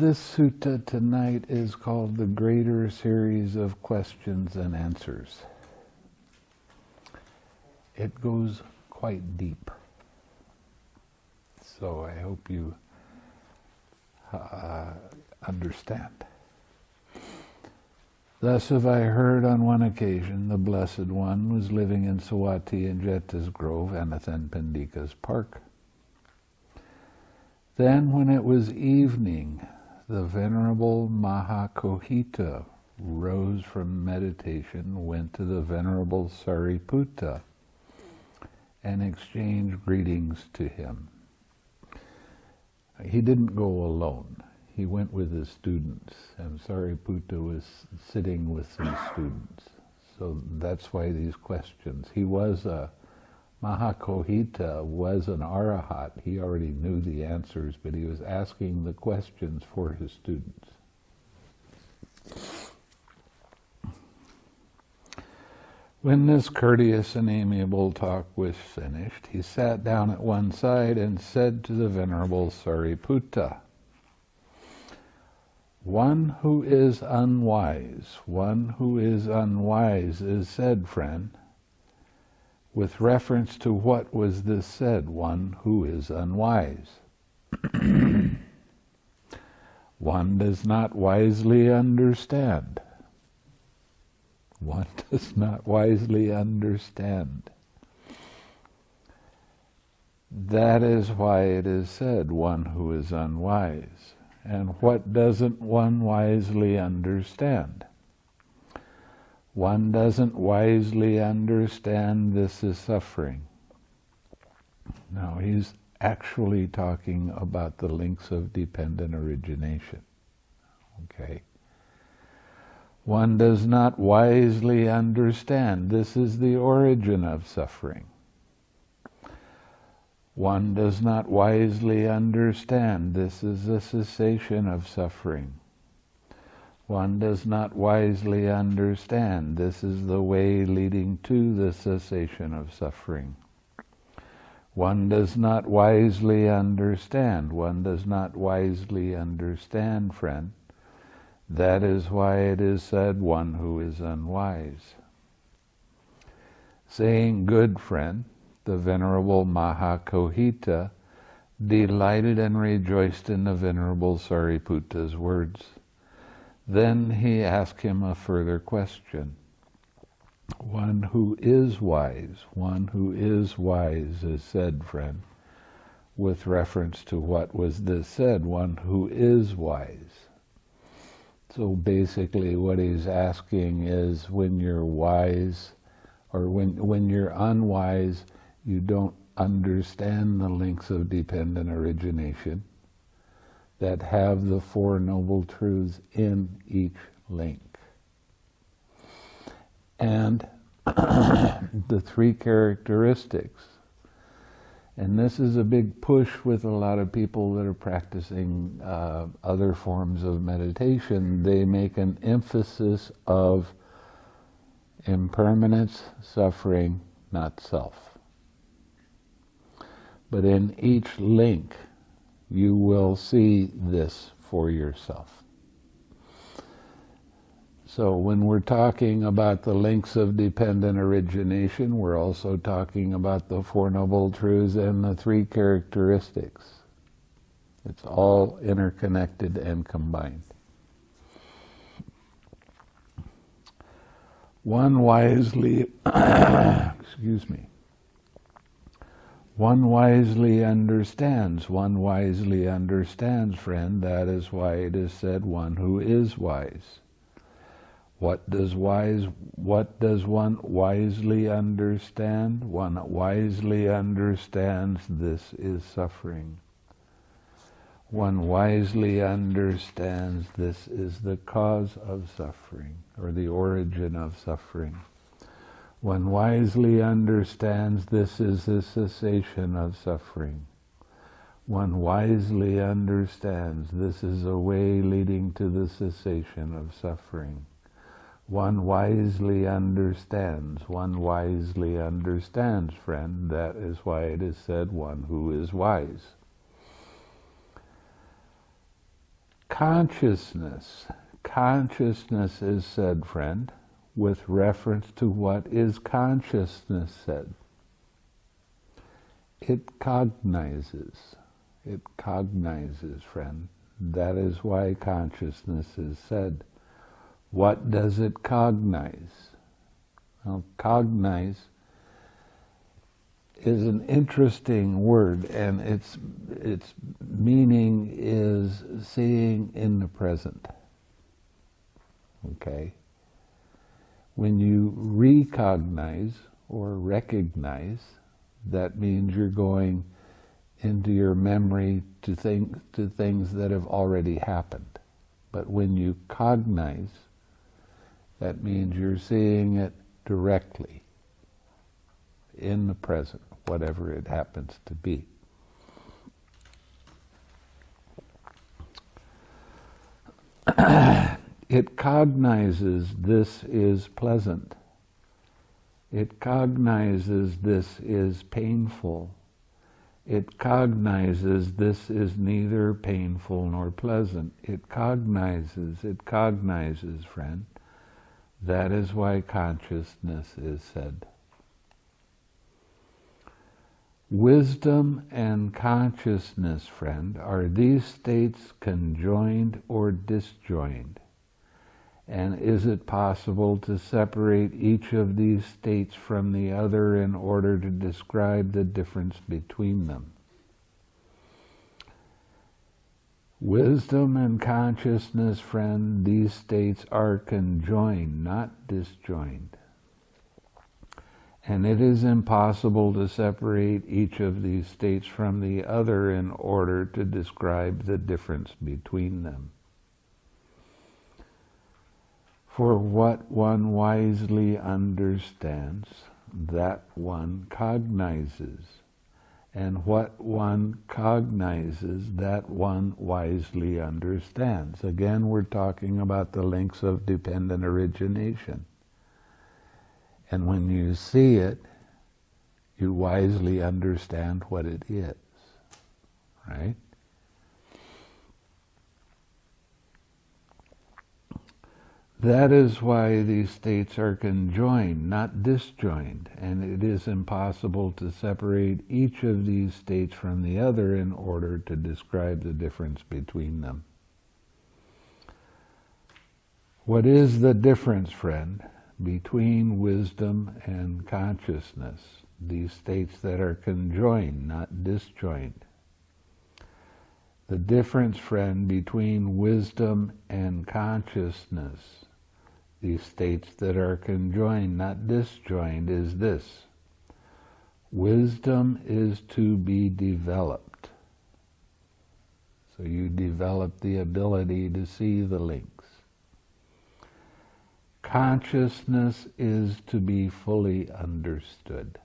this sutta tonight is called the Greater Series of Questions and Answers. It goes quite deep. So I hope you understand. Thus have I heard on one occasion the Blessed One was living in Sawati in Jeta's Grove, Anathan Pandika's park. Then when it was evening, the Venerable Mahakohita rose from meditation, went to the Venerable Sariputta, and exchanged greetings to him. He didn't go alone. He went with his students, and Sariputta was sitting with some students. So that's why these questions. He was Mahakohita was an arahat. He already knew the answers, but he was asking the questions for his students. When this courteous and amiable talk was finished, he sat down at one side and said to the Venerable Sariputta, one who is unwise is said, friend. With reference to what was this said, one who is unwise? One does not wisely understand. One does not wisely understand. That is why it is said, one who is unwise. And what doesn't one wisely understand? One doesn't wisely understand this is suffering. Now he's actually talking about the links of dependent origination. Okay. One does not wisely understand this is the origin of suffering. One does not wisely understand this is the cessation of suffering. One does not wisely understand this is the way leading to the cessation of suffering. One does not wisely understand. One does not wisely understand, friend. That is why it is said, one who is unwise. Saying, good friend, the Venerable Mahakohita delighted and rejoiced in the Venerable Sariputta's words. Then he asked him a further question. One who is wise is said, friend, with reference to what was this said, one who is wise. So basically what he's asking is when you're wise, or when you're unwise, you don't understand the links of dependent origination that have the Four Noble Truths in each link. And the three characteristics. And this is a big push with a lot of people that are practicing other forms of meditation. They make an emphasis of impermanence, suffering, not self. But in each link, you will see this for yourself. So when we're talking about the links of dependent origination, we're also talking about the Four Noble Truths and the three characteristics. It's all interconnected and combined. One wisely, One wisely understands, friend. That is why it is said, one who is wise. What does one wisely understand? One wisely understands this is suffering. One wisely understands this is the cause of suffering, or the origin of suffering. One wisely understands this is the cessation of suffering. One wisely understands this is a way leading to the cessation of suffering. One wisely understands, friend. That is why it is said, one who is wise. Consciousness. Consciousness is said, friend, with reference to what is consciousness said. It cognizes. It cognizes, friend. That is why consciousness is said. What does it cognize? Well, cognize is an interesting word, and its meaning is seeing in the present. Okay? When you recognize or recognize, that means you're going into your memory to things that have already happened. But when you cognize, that means you're seeing it directly in the present, whatever it happens to be. It cognizes this is pleasant. It cognizes this is painful. It cognizes this is neither painful nor pleasant. It cognizes, friend. That is why consciousness is said. Wisdom and consciousness, friend, are these states conjoined or disjoined? And is it possible to separate each of these states from the other in order to describe the difference between them? Wisdom and consciousness, friend, these states are conjoined, not disjoined. And it is impossible to separate each of these states from the other in order to describe the difference between them. For what one wisely understands, that one cognizes. And what one cognizes, that one wisely understands. Again, we're talking about the links of dependent origination. And when you see it, you wisely understand what it is, right? That is why these states are conjoined, not disjoined, and it is impossible to separate each of these states from the other in order to describe the difference between them. What is the difference, friend, between wisdom and consciousness, these states that are conjoined, not disjoined? The difference, friend, between wisdom and consciousness, these states that are conjoined, not disjoined, is this. Wisdom is to be developed. So you develop the ability to see the links. Consciousness is to be fully understood.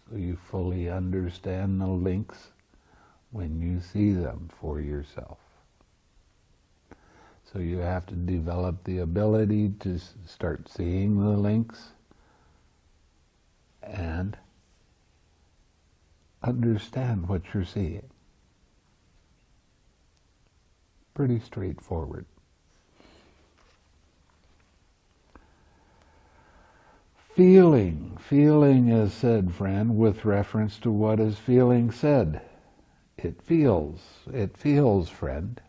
So you fully understand the links when you see them for yourself. So you have to develop the ability to start seeing the links and understand what you're seeing. Pretty straightforward. Feeling is said, friend, with reference to what is feeling said. It feels, friend.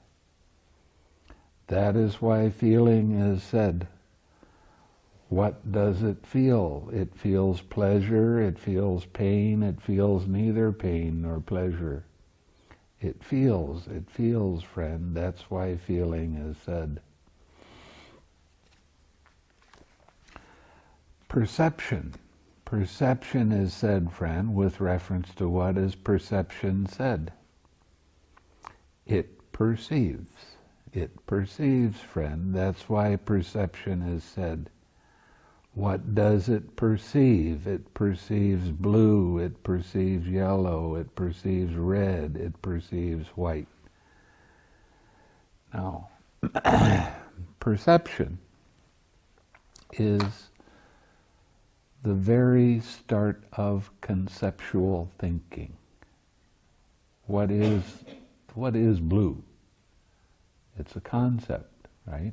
That is why feeling is said. What does it feel? It feels pleasure, it feels pain, it feels neither pain nor pleasure. It feels, friend. That's why feeling is said. Perception is said, friend, with reference to what is perception said. It perceives, friend. That's why perception is said. What does it perceive? It perceives blue, it perceives yellow, it perceives red, it perceives white. Now, perception is the very start of conceptual thinking. What is blue? It's a concept, right?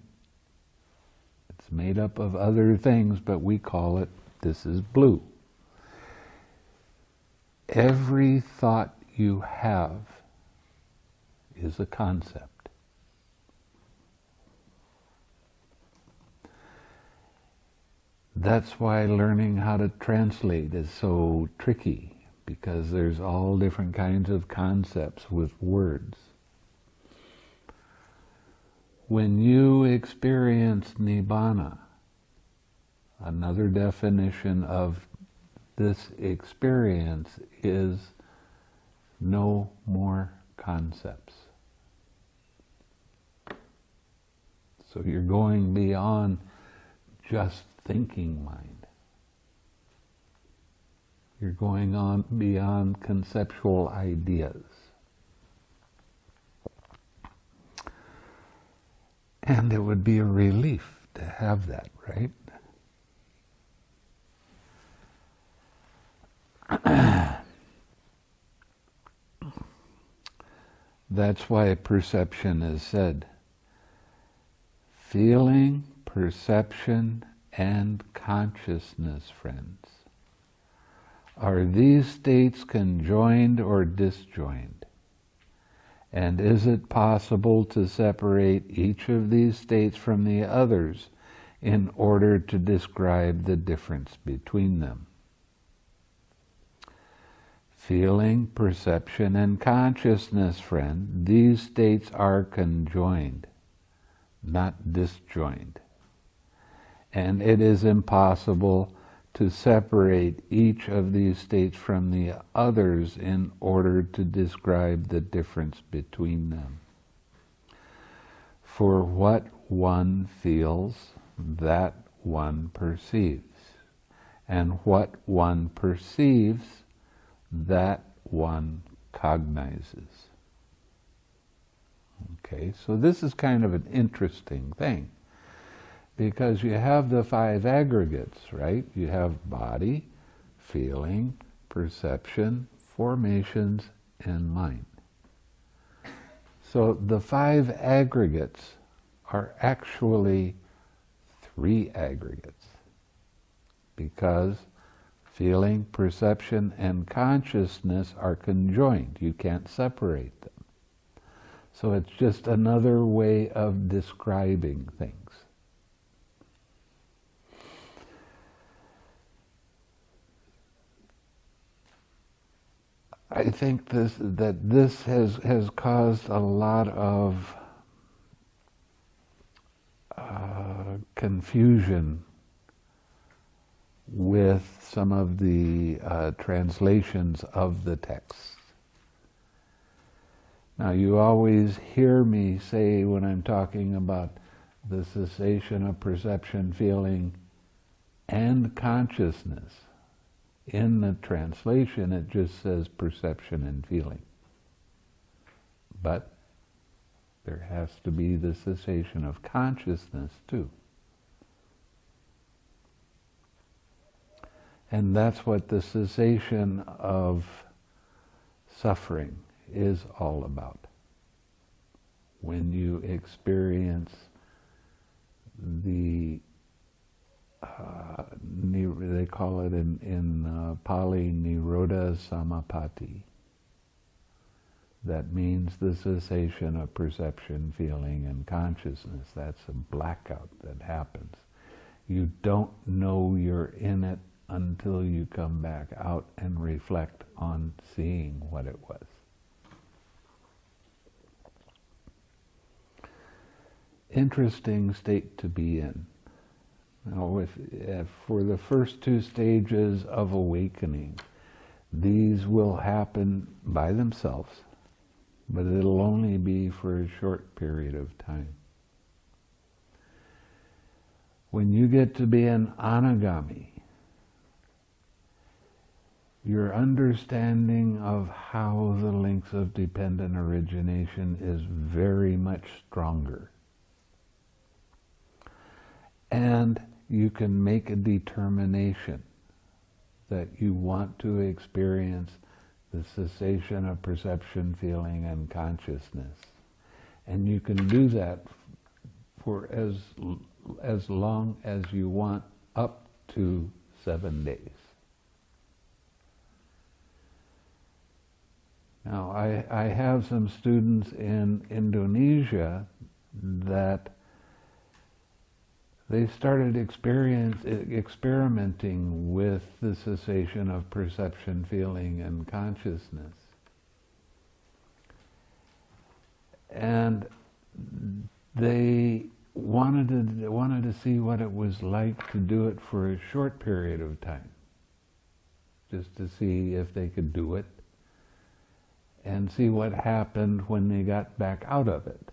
It's made up of other things, but we call it, this is blue. Every thought you have is a concept. That's why learning how to translate is so tricky, because there's all different kinds of concepts with words. When you experience Nibbana, another definition of this experience is no more concepts. So you're going beyond just thinking mind. You're going on beyond conceptual ideas. And it would be a relief to have that, right? That's why perception is said. Feeling, perception, and consciousness, friends. Are these states conjoined or disjoined? And is it possible to separate each of these states from the others in order to describe the difference between them? Feeling, perception, and consciousness, friend, these states are conjoined, not disjoined. And it is impossible to separate each of these states from the others in order to describe the difference between them. For what one feels, that one perceives. And what one perceives, that one cognizes. Okay, so this is kind of an interesting thing, because you have the five aggregates, right? You have body, feeling, perception, formations, and mind. So the five aggregates are actually three aggregates, because feeling, perception, and consciousness are conjoined. You can't separate them. So it's just another way of describing things. I think that this has caused a lot of confusion with some of the translations of the text. Now, you always hear me say, when I'm talking about the cessation of perception, feeling, and consciousness, in the translation it just says perception and feeling. But there has to be the cessation of consciousness too. And that's what the cessation of suffering is all about. When you experience the they call it in Pali Nirodha Samapatti. That means the cessation of perception, feeling, and consciousness. That's a blackout that happens. You don't know you're in it until you come back out and reflect on seeing what it was. Interesting state to be in. Now, if for the first two stages of awakening, these will happen by themselves, but it'll only be for a short period of time. When you get to be an anagami, your understanding of how the links of dependent origination is very much stronger. And you can make a determination that you want to experience the cessation of perception, feeling, and consciousness. And you can do that for as long as you want, up to 7 days. Now, I have some students in Indonesia that they started experimenting with the cessation of perception, feeling, and consciousness. And they wanted to see what it was like to do it for a short period of time, just to see if they could do it, and see what happened when they got back out of it.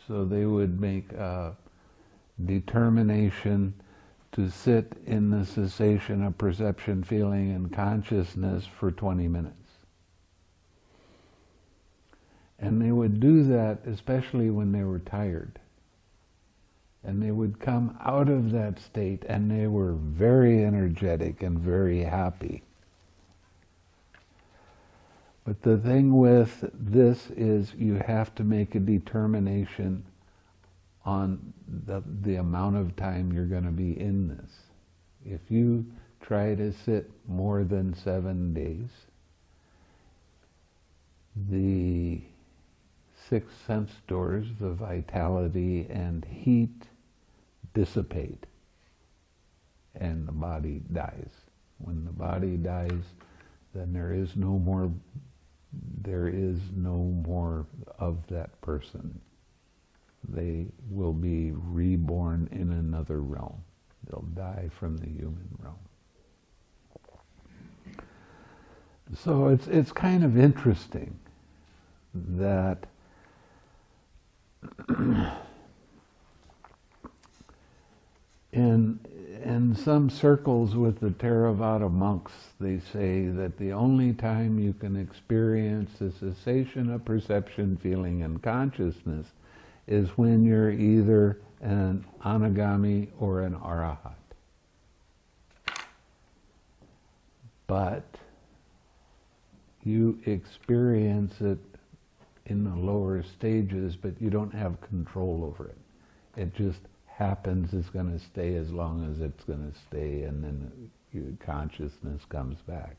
So they would make a determination to sit in the cessation of perception, feeling, and consciousness for 20 minutes. And they would do that especially when they were tired. And they would come out of that state and they were very energetic and very happy. But the thing with this is you have to make a determination on the amount of time you're going to be in this. If you try to sit more than 7 days, the 6 sense doors, the vitality and heat, dissipate, and the body dies. When the body dies, then there is no more of that person. They will be reborn in another realm. They'll die from the human realm. So it's kind of interesting that in some circles with the Theravada monks, they say that the only time you can experience the cessation of perception, feeling, and consciousness is when you're either an anagami or an arahat. But you experience it in the lower stages, but you don't have control over it. It just happens. It's going to stay as long as it's going to stay, and then your consciousness comes back.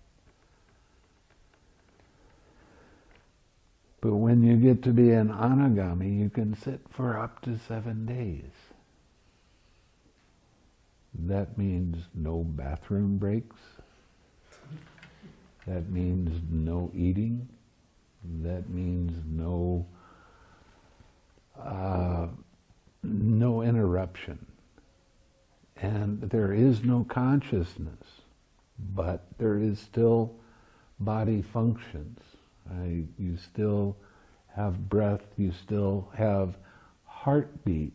But when you get to be an anagami, you can sit for up to 7 days. That means no bathroom breaks. That means no eating. That means no interruption. And there is no consciousness, but there is still body functions. You still have breath, you still have heartbeat,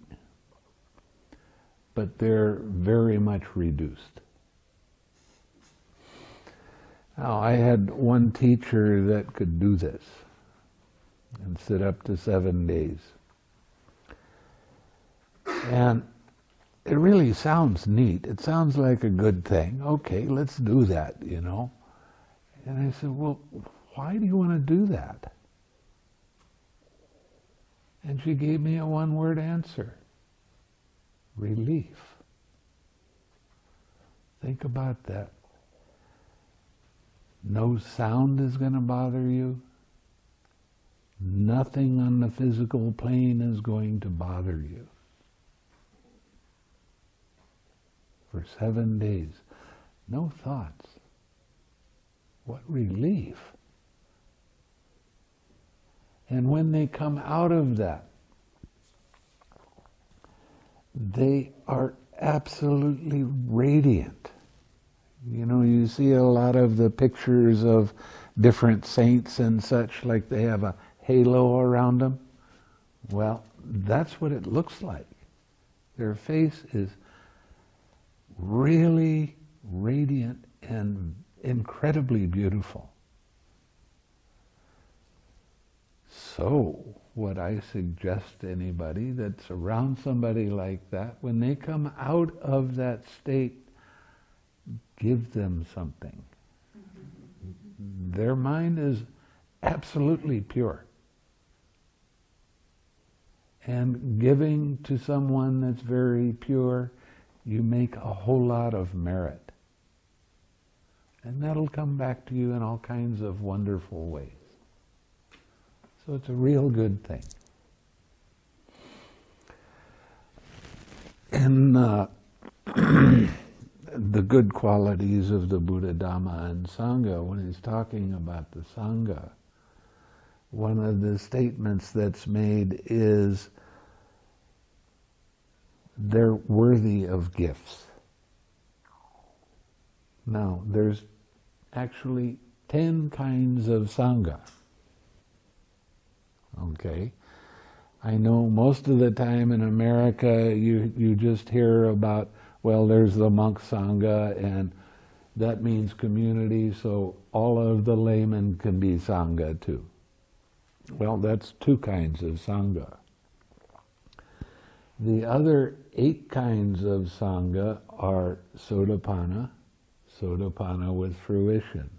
but they're very much reduced. Now, I had one teacher that could do this and sit up to 7 days. And it really sounds neat. It sounds like a good thing. Okay, let's do that, you know. And I said, well, why do you want to do that? And she gave me a one-word answer. Relief. Think about that. No sound is going to bother you. Nothing on the physical plane is going to bother you. For 7 days. No thoughts. What relief. And when they come out of that, they are absolutely radiant. You know, you see a lot of the pictures of different saints and such, like they have a halo around them. Well, that's what it looks like. Their face is really radiant and incredibly beautiful. So, what I suggest to anybody that's around somebody like that, when they come out of that state, give them something. Their mind is absolutely pure. And giving to someone that's very pure, you make a whole lot of merit. And that'll come back to you in all kinds of wonderful ways. So it's a real good thing. In the good qualities of the Buddha, Dhamma, and Sangha, when he's talking about the Sangha, one of the statements that's made is they're worthy of gifts. Now, there's actually 10 kinds of Sangha. Okay? I know most of the time in America you just hear about, well, there's the monk Sangha, and that means community, so all of the laymen can be Sangha too. Well, that's 2 kinds of Sangha. The other 8 kinds of Sangha are Sotapanna, Sotapanna with fruition,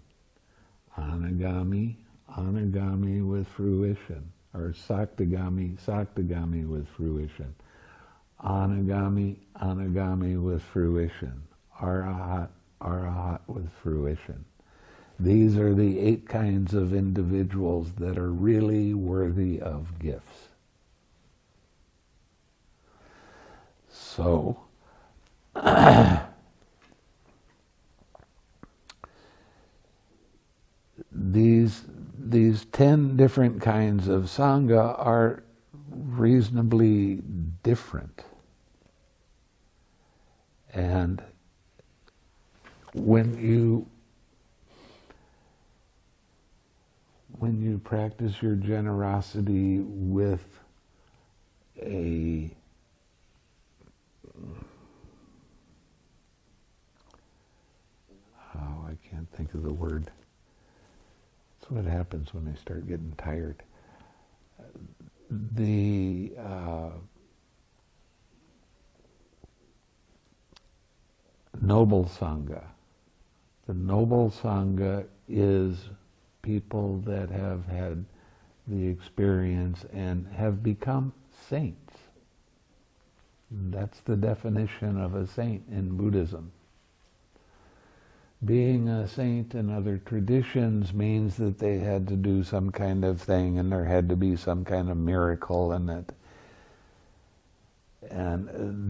Anagami, Anagami with fruition, or Saktagami, Saktagami with fruition, Anagami, Anagami with fruition, Arahat, Arahat with fruition. These are the 8 kinds of individuals that are really worthy of gifts. So, these 10 different kinds of Sangha are reasonably different. And when you practice your generosity with I can't think of the word. That's what happens when I start getting tired. The noble Sangha. The noble Sangha is people that have had the experience and have become saints. That's the definition of a saint in Buddhism. Being a saint in other traditions means that they had to do some kind of thing and there had to be some kind of miracle in it. And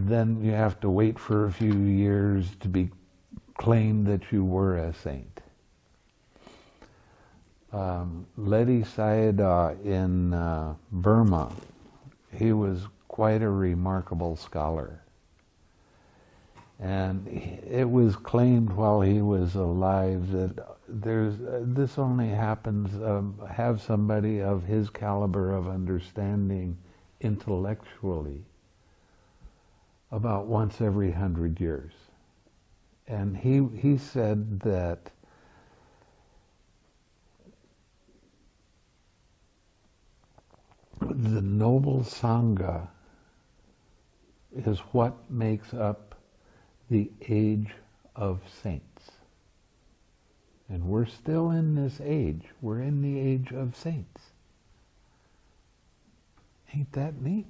then you have to wait for a few years to be claimed that you were a saint. Ledi Sayadaw in Burma, he was quite a remarkable scholar. And it was claimed while he was alive that this only happens, have somebody of his caliber of understanding intellectually about once every 100 years. And he said that the noble Sangha is what makes up the age of saints. And we're still in this age. We're in the age of saints. Ain't that neat?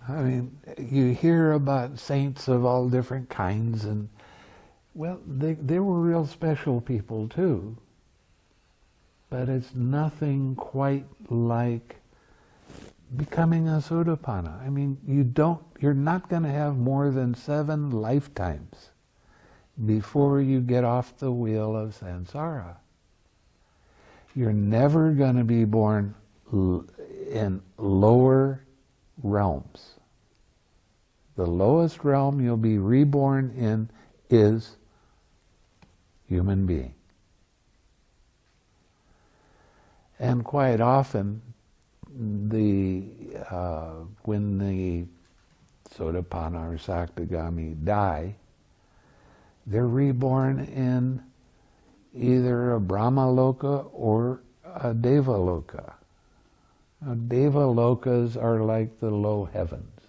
I mean, you hear about saints of all different kinds, and well, they were real special people too. But it's nothing quite like becoming a Sotapanna. I mean, you're not going to have more than 7 lifetimes before you get off the wheel of samsara. You're never going to be born in lower realms. The lowest realm you'll be reborn in is human being. And quite often, when the Sotapanna or Saktagami die, they're reborn in either a Brahma Loka or a Deva Loka. Now, Deva Lokas are like the low heavens.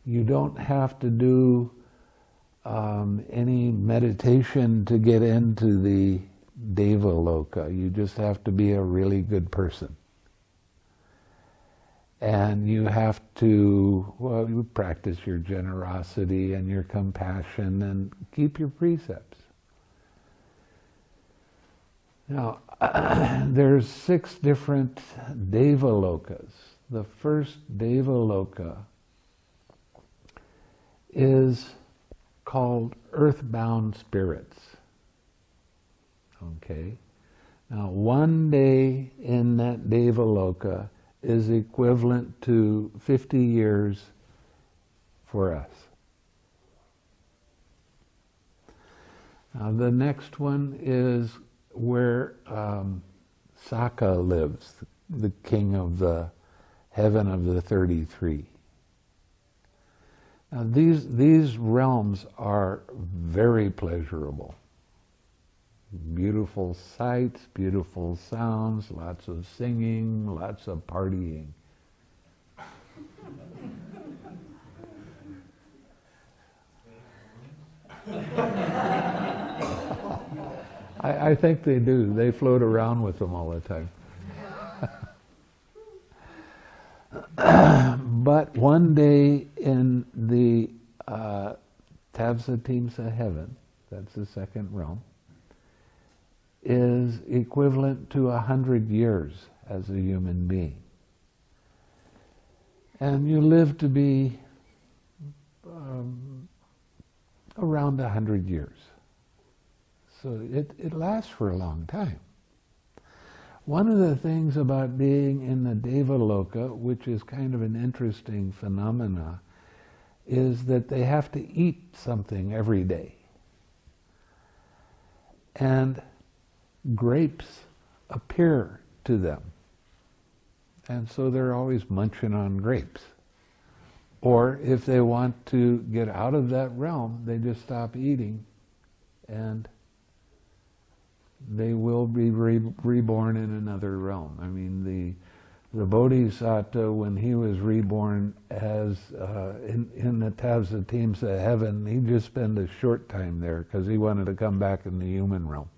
You don't have to do any meditation to get into the Deva Loka. You just have to be a really good person. And you have to, well, you practice your generosity and your compassion and keep your precepts. Now, there's 6 different Devalokas. The first Devaloka is called earthbound spirits. Okay? Now, one day in that Devaloka is equivalent to 50 years for us. Now, the next one is where Saka lives, the king of the heaven of the 33. Now, these realms are very pleasurable. Beautiful sights, beautiful sounds, lots of singing, lots of partying. I think they do. They float around with them all the time. But one day in the Tavsatimsa heaven, that's the second realm, is equivalent to 100 years as a human being. And you live to be around 100 years. So it lasts for a long time. One of the things about being in the Devaloka, which is kind of an interesting phenomena, is that they have to eat something every day. And grapes appear to them. And so they're always munching on grapes. Or if they want to get out of that realm, they just stop eating and they will be reborn in another realm. I mean, the Bodhisattva, when he was reborn as in the Tavsatimsa heaven, he just spent a short time there because he wanted to come back in the human realm.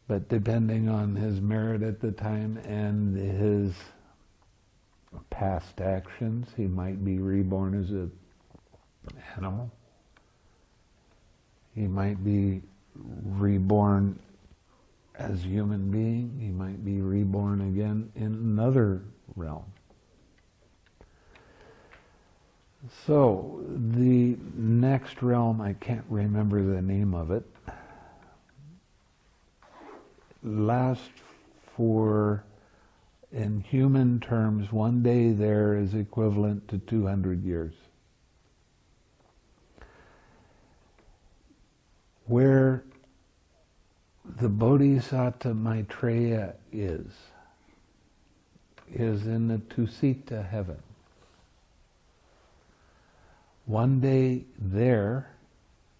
But depending on his merit at the time and his past actions, he might be reborn as an animal. He might be reborn as a human being. He might be reborn again in another realm. So the next realm, I can't remember the name of it, lasts for, in human terms, one day there is equivalent to 200 years. Where the Bodhisattva Maitreya is in the Tusita heaven. One day there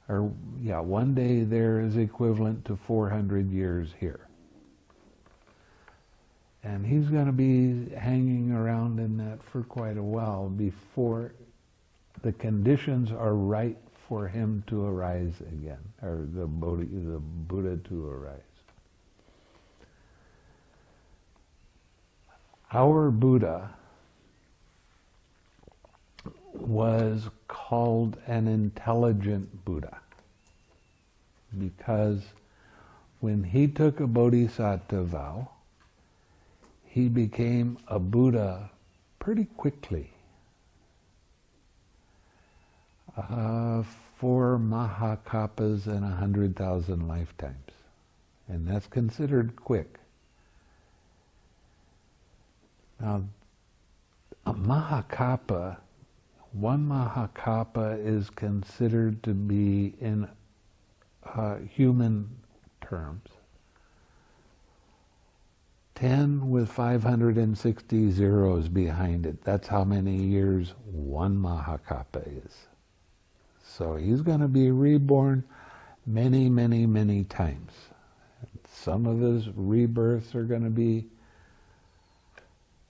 is equivalent to 400 years here. And he's going to be hanging around in that for quite a while before the conditions are right for him to arise again, or the Buddha to arise. Our Buddha was called an intelligent Buddha because when he took a bodhisattva vow, he became a Buddha pretty quickly. 4 Mahakapas and 100,000 lifetimes. And that's considered quick. Now, a Mahakapa, 1 Mahakapa is considered to be, in human terms, 10 with 560 zeros behind it. That's how many years 1 Mahakapa is. So he's going to be reborn many, many, many times. Some of his rebirths are going to be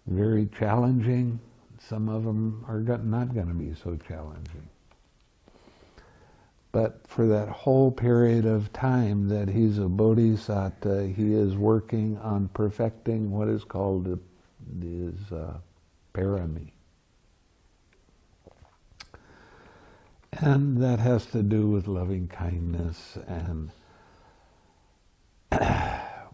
very challenging. Some of them are not going to be so challenging. But for that whole period of time that he's a bodhisattva, he is working on perfecting what is called is parami. And that has to do with loving kindness. And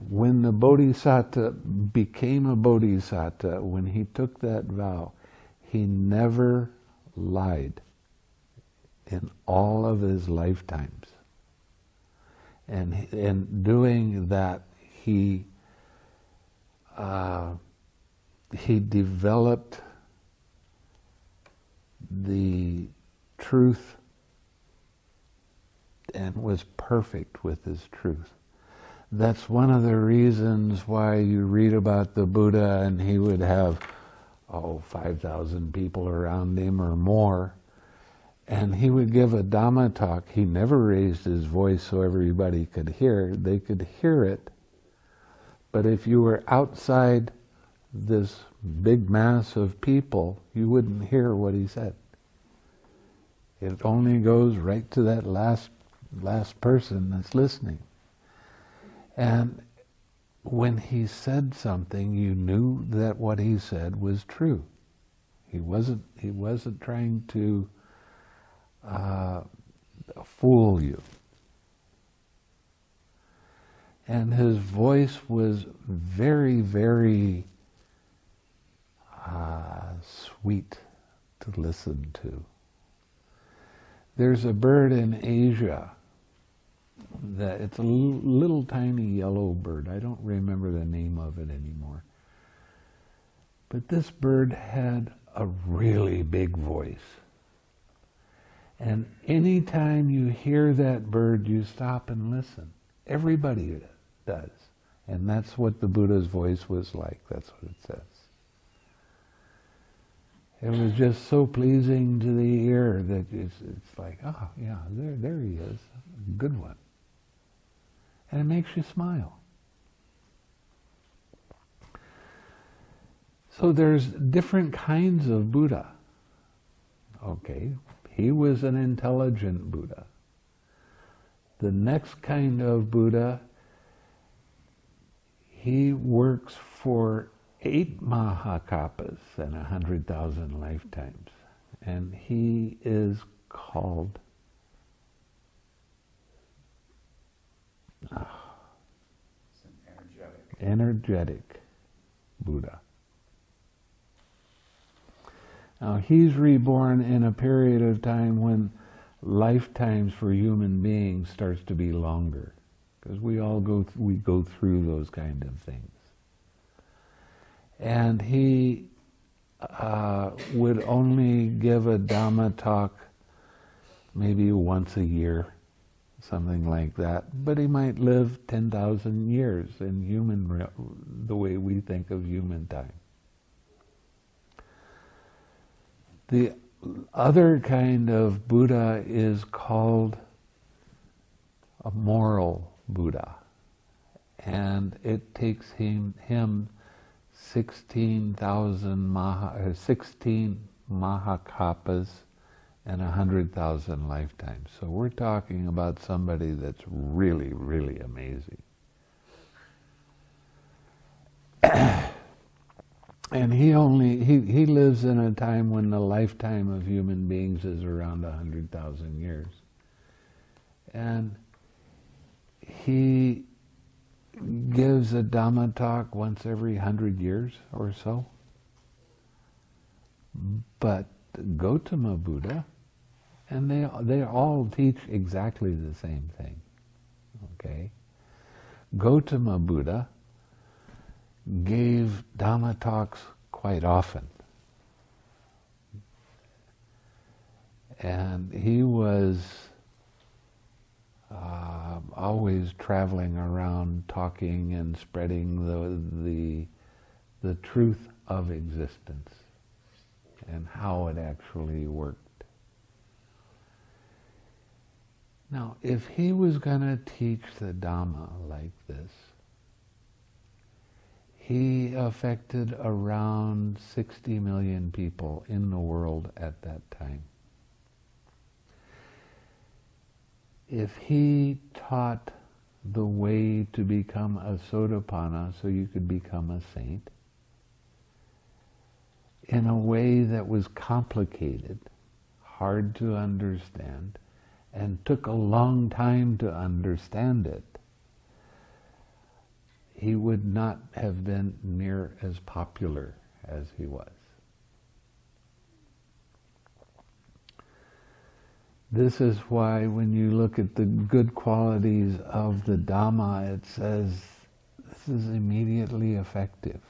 when the Bodhisattva became a Bodhisattva, when he took that vow, he never lied in all of his lifetimes. And in doing that, he developed the truth and was perfect with his truth. That's one of the reasons why you read about the Buddha and he would have, 5,000 people around him or more. And he would give a Dhamma talk. He never raised his voice so everybody could hear. They could hear it. But if you were outside this big mass of people, you wouldn't hear what he said. It only goes right to that last person that's listening. And when he said something, you knew that what he said was true. He wasn't trying to fool you. And his voice was very, very sweet to listen to. There's a bird in Asia that it's a little tiny yellow bird. I don't remember the name of it anymore. But this bird had a really big voice. And anytime you hear that bird, you stop and listen. Everybody does. And that's what the Buddha's voice was like. That's what it says. It was just so pleasing to the ear that it's like, oh yeah, there he is. Good one. And it makes you smile. So there's different kinds of Buddha. Okay, he was an intelligent Buddha. The next kind of Buddha, he works for 8 Mahakapas and 100,000 lifetimes. And he is called energetic Buddha. Now he's reborn in a period of time when lifetimes for human beings starts to be longer, because we go through those kind of things. And he would only give a Dhamma talk maybe once a year, something like that. But he might live 10,000 years in the way we think of human time. The other kind of Buddha is called a moral Buddha. And it takes him 16 Mahakapas and 100,000 lifetimes. So we're talking about somebody that's really, really amazing. And he lives in a time when the lifetime of human beings is around 100,000 years. And he gives a Dhamma talk once every 100 years or so. But Gautama Buddha, and they all teach exactly the same thing. Okay? Gautama Buddha gave Dhamma talks quite often. And he was always traveling around talking and spreading the truth of existence and how it actually worked. Now, if he was going to teach the Dhamma like this, he affected around 60 million people in the world at that time. If he taught the way to become a Sotapanna so you could become a saint, in a way that was complicated, hard to understand, and took a long time to understand it, he would not have been near as popular as he was. This is why when you look at the good qualities of the Dhamma, it says this is immediately effective.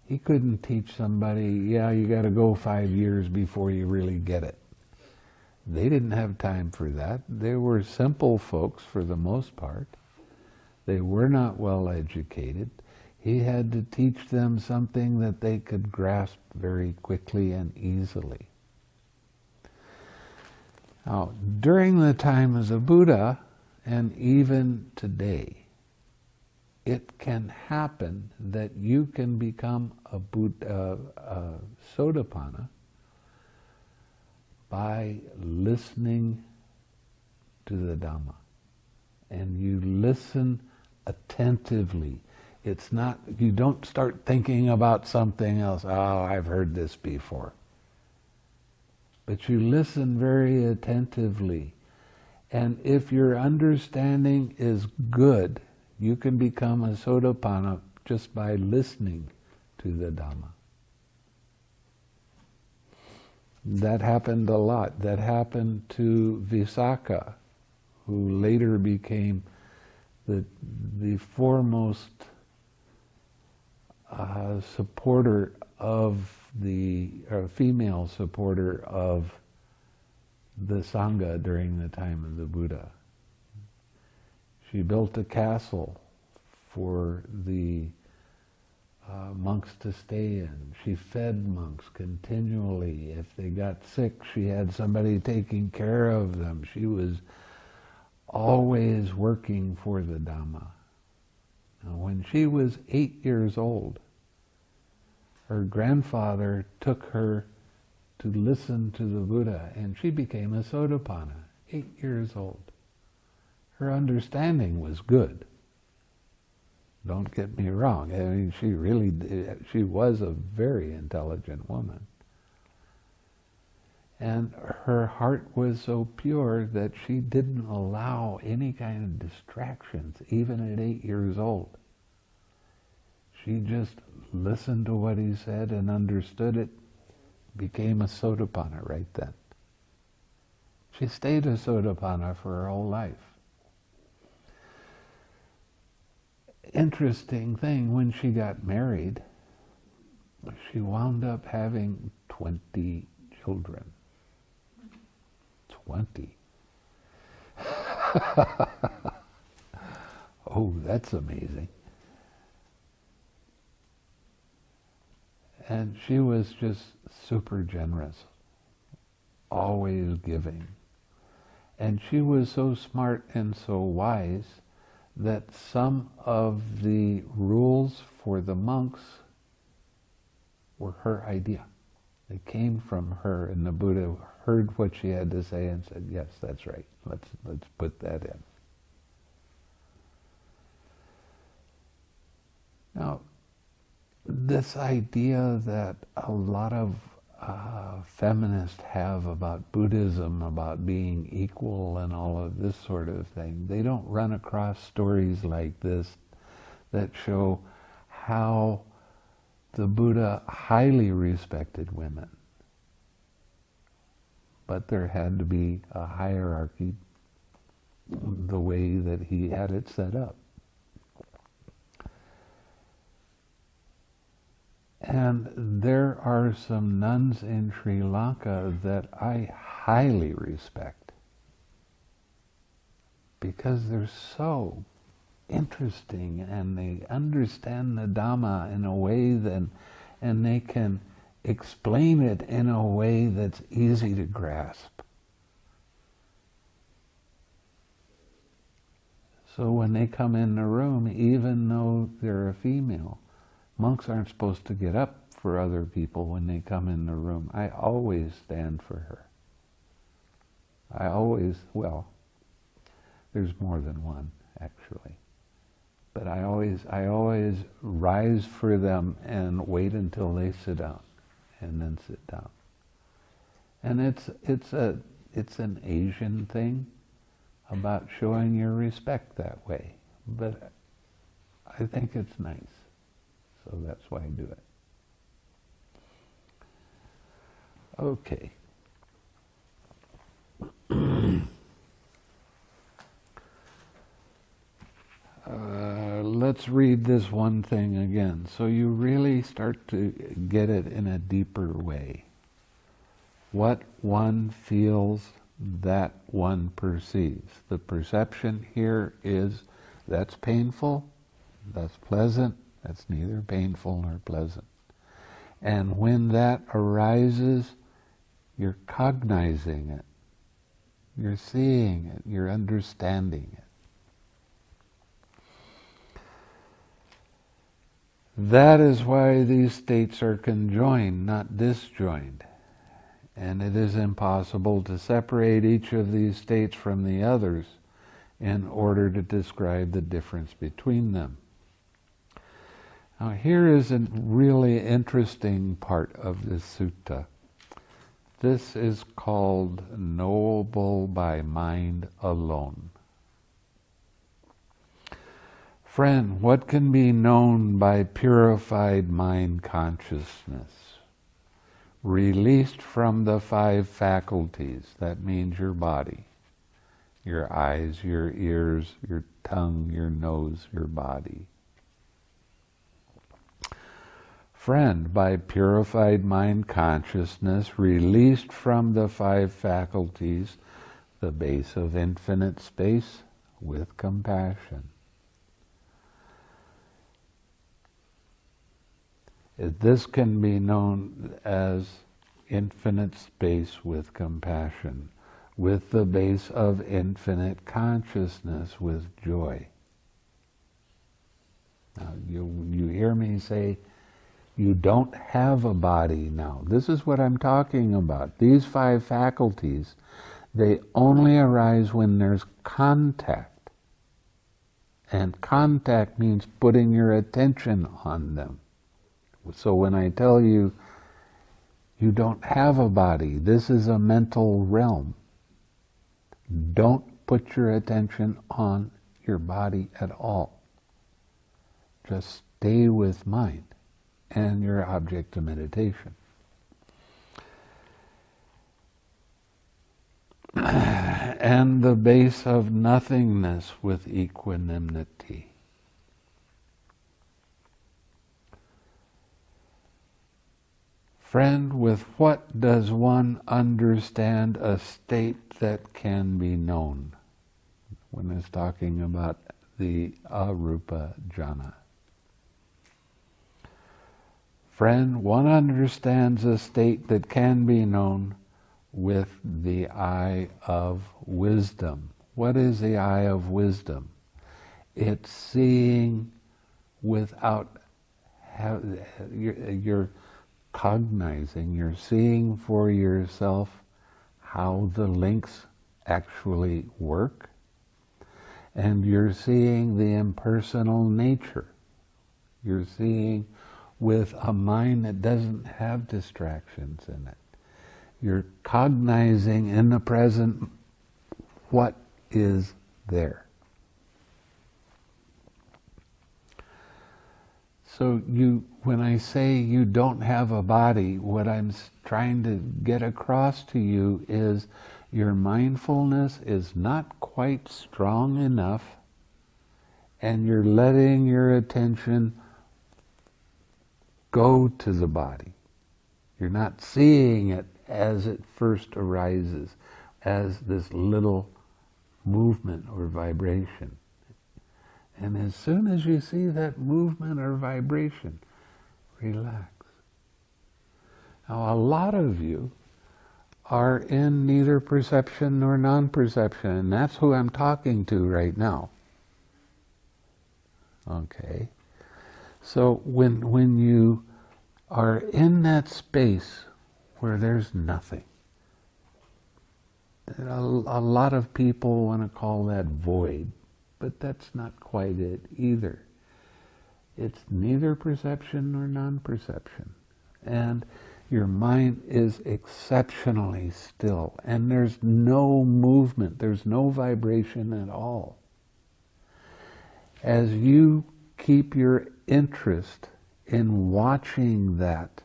He couldn't teach somebody, yeah, you got to go 5 years before you really get it. They didn't have time for that. They were simple folks for the most part. They were not well educated. He had to teach them something that they could grasp very quickly and easily. Now, during the time of the Buddha, and even today, it can happen that you can become a Sotapanna by listening to the Dhamma. And you listen attentively. It's not, you don't start thinking about something else. Oh, I've heard this before. But you listen very attentively. And if your understanding is good, you can become a Sotapanna just by listening to the Dhamma. That happened a lot. That happened to Visakha, who later became the foremost supporter of female supporter of the Sangha during the time of the Buddha. She built a castle for the monks to stay in. She fed monks continually. If they got sick, she had somebody taking care of them. She was always working for the Dhamma. Now, when she was 8 years old, her grandfather took her to listen to the Buddha, and she became a Sotapanna, 8 years old. Her understanding was good. Don't get me wrong. I mean, she was a very intelligent woman. And her heart was so pure that she didn't allow any kind of distractions, even at 8 years old. She just listened to what he said and understood it, became a Sotapanna right then. She stayed a Sotapanna for her whole life. Interesting thing, when she got married, she wound up having 20 children. 20. Oh, that's amazing. And she was just super generous, always giving. And she was so smart and so wise that some of the rules for the monks were her idea. They came from her, and the Buddha heard what she had to say and said, yes, that's right, let's put that in. Now, this idea that a lot of feminists have about Buddhism, about being equal and all of this sort of thing, they don't run across stories like this that show how the Buddha highly respected women. But there had to be a hierarchy the way that he had it set up. And there are some nuns in Sri Lanka that I highly respect because they're so interesting and they understand the Dhamma in a way and they can explain it in a way that's easy to grasp. So when they come in the room, even though they're a female, monks aren't supposed to get up for other people when they come in the room. I always stand for her. There's more than one, actually. But I always rise for them and wait until they sit down. and then sit down. And it's an Asian thing about showing your respect that way. But I think it's nice. So that's why I do it. Okay. Let's read this one thing again, so you really start to get it in a deeper way. What one feels, that one perceives. The perception here is, that's painful, that's pleasant, that's neither painful nor pleasant. And when that arises, you're cognizing it, you're seeing it, you're understanding it. That is why these states are conjoined, not disjoined. And it is impossible to separate each of these states from the others in order to describe the difference between them. Now here is a really interesting part of this sutta. This is called knowable by mind alone. Friend, what can be known by purified mind consciousness? Released from the 5 faculties, that means your body, your eyes, your ears, your tongue, your nose, your body. Friend, by purified mind consciousness, released from the 5 faculties, the base of infinite space, with compassion. This can be known as infinite space with compassion, with the base of infinite consciousness with joy. Now, you hear me say, you don't have a body now. This is what I'm talking about. These 5 faculties, they only arise when there's contact. And contact means putting your attention on them. So when I tell you, you don't have a body, this is a mental realm. Don't put your attention on your body at all. Just stay with mind and your object of meditation. And the base of nothingness with equanimity. Friend, with what does one understand a state that can be known? When it's talking about the arupa jhana. Friend, one understands a state that can be known with the eye of wisdom. What is the eye of wisdom? It's seeing without you're cognizing, you're seeing for yourself how the links actually work, and you're seeing the impersonal nature. You're seeing with a mind that doesn't have distractions in it. You're cognizing in the present what is there. So when I say you don't have a body, what I'm trying to get across to you is your mindfulness is not quite strong enough, and you're letting your attention go to the body. You're not seeing it as it first arises, as this little movement or vibration. And as soon as you see that movement or vibration, relax. Now, a lot of you are in neither perception nor non-perception, and that's who I'm talking to right now. Okay? So when you are in that space where there's nothing, a lot of people want to call that void. But that's not quite it either. It's neither perception nor non-perception. And Your mind is exceptionally still, and there's no movement, there's no vibration at all. As you keep your interest in watching that,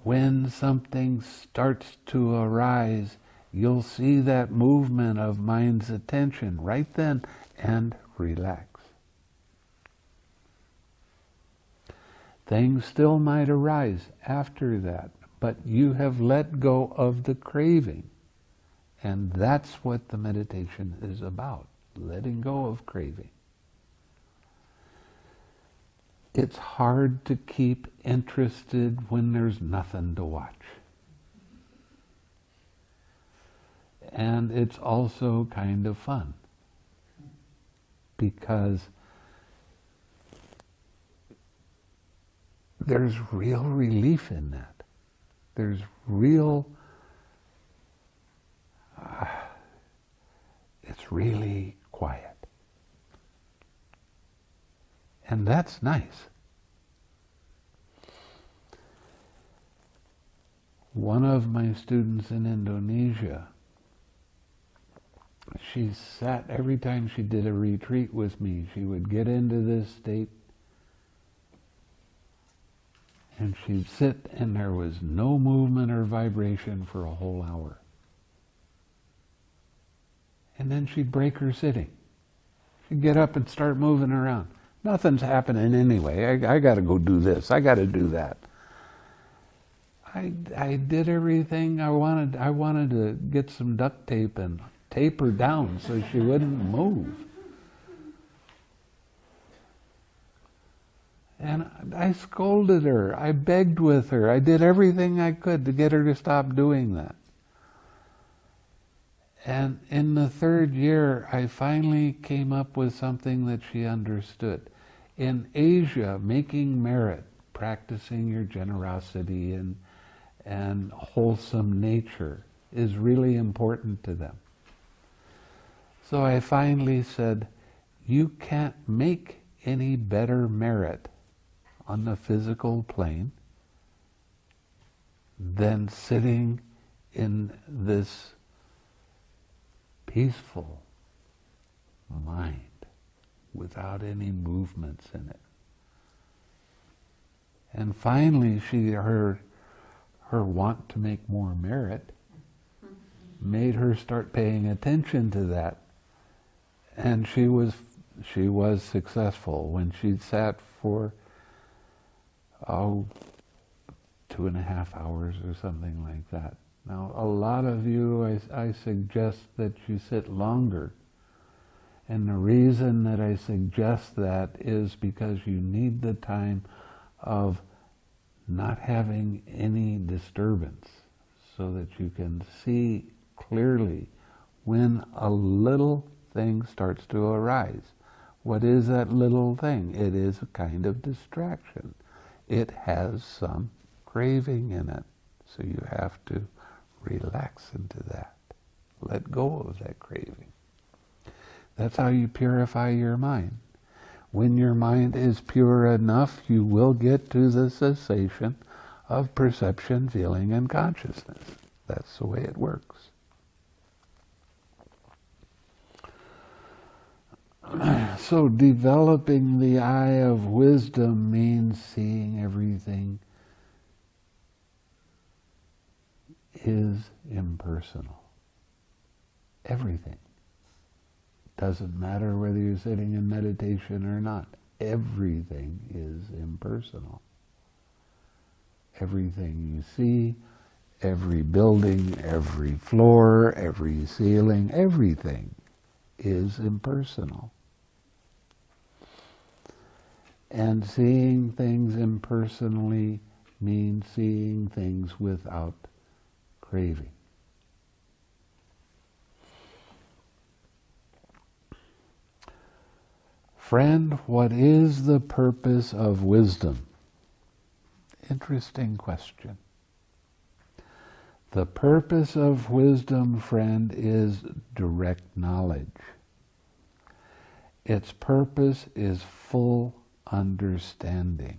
when something starts to arise, you'll see that movement of mind's attention right then and relax. Things still might arise after that, but you have let go of the craving. And that's what the meditation is about, letting go of craving. It's hard to keep interested when there's nothing to watch. And it's also kind of fun, because there's real relief in that. There's real, it's really quiet. And that's nice. One of my students in Indonesia, she sat, every time she did a retreat with me, she would get into this state and she'd sit, and there was no movement or vibration for a whole hour. And then she'd break her sitting. She'd get up and start moving around. Nothing's happening anyway. I got to go do this. I got to do that. I did everything I wanted. I wanted to get some duct tape and tape her down so she wouldn't move. And I scolded her. I begged with her. I did everything I could to get her to stop doing that. And in the third year, I finally came up with something that she understood. In Asia, making merit, practicing your generosity and wholesome nature is really important to them. So I finally said, you can't make any better merit on the physical plane than sitting in this peaceful mind without any movements in it. And finally, her want to make more merit made her start paying attention to that. And she was successful when she sat for 2.5 hours or something like that. Now, a lot of you, I suggest that you sit longer. And the reason that I suggest that is because you need the time of not having any disturbance so that you can see clearly when a little thing starts to arise. What is that little thing? It is a kind of distraction. It has some craving in it. So you have to relax into that. Let go of that craving. That's how you purify your mind. When your mind is pure enough, you will get to the cessation of perception, feeling, and consciousness. That's the way it works. So developing the eye of wisdom means seeing everything is impersonal. Everything. Doesn't matter whether you're sitting in meditation or not. Everything is impersonal. Everything you see, every building, every floor, every ceiling, everything is impersonal. And seeing things impersonally means seeing things without craving. Friend, what is the purpose of wisdom? Interesting question. The purpose of wisdom, friend, is direct knowledge. Its purpose is full understanding.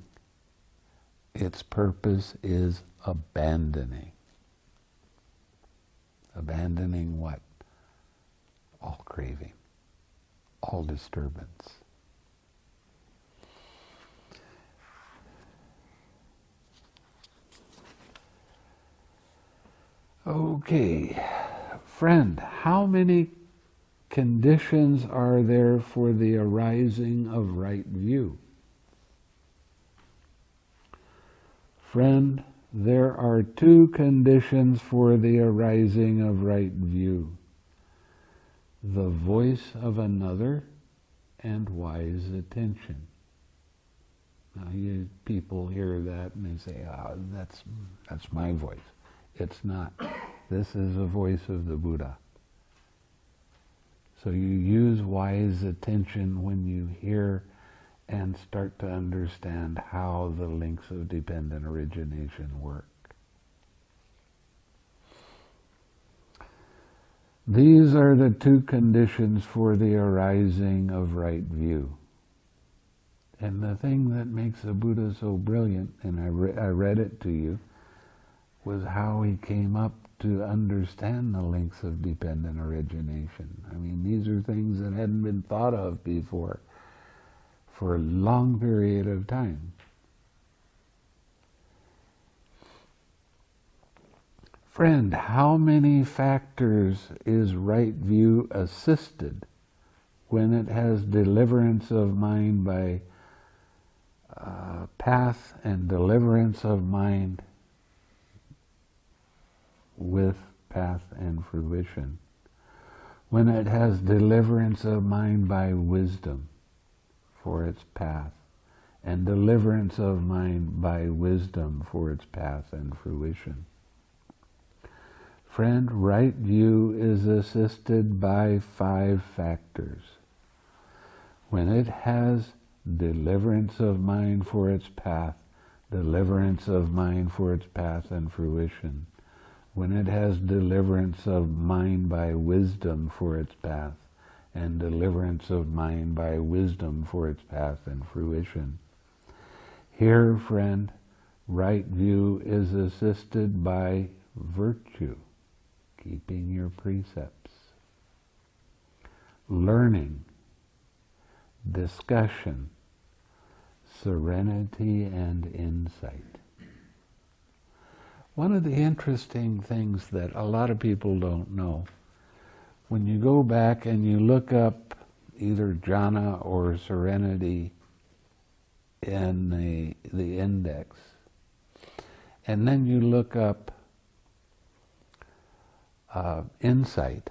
its purpose is abandoning. Abandoning what? All craving, all disturbance. Okay, friend, how many conditions are there for the arising of right view? Friend, there are two conditions for the arising of right view: the voice of another and wise attention. Now, you people hear that and they say, "Oh, that's my voice." It's not. This is a voice of the Buddha. So you use wise attention when you hear and start to understand how the links of dependent origination work. These are the two conditions for the arising of right view. And the thing that makes the Buddha so brilliant, and I read it to you, was how he came up to understand the links of dependent origination. I mean, these are things that hadn't been thought of before for a long period of time. Friend, how many factors is right view assisted when it has deliverance of mind by path and deliverance of mind with path and fruition? When it has deliverance of mind by wisdom for its path, and deliverance of mind by wisdom for its path and fruition. Friend, right view is assisted by 5 factors. When it has deliverance of mind for its path, deliverance of mind for its path and fruition. When it has deliverance of mind by wisdom for its path, and deliverance of mind by wisdom for its path and fruition. Here, friend, right view is assisted by virtue, keeping your precepts, learning, discussion, serenity, and insight. One of the interesting things that a lot of people don't know, when you go back and you look up either jhana or serenity in the index, and then you look up insight,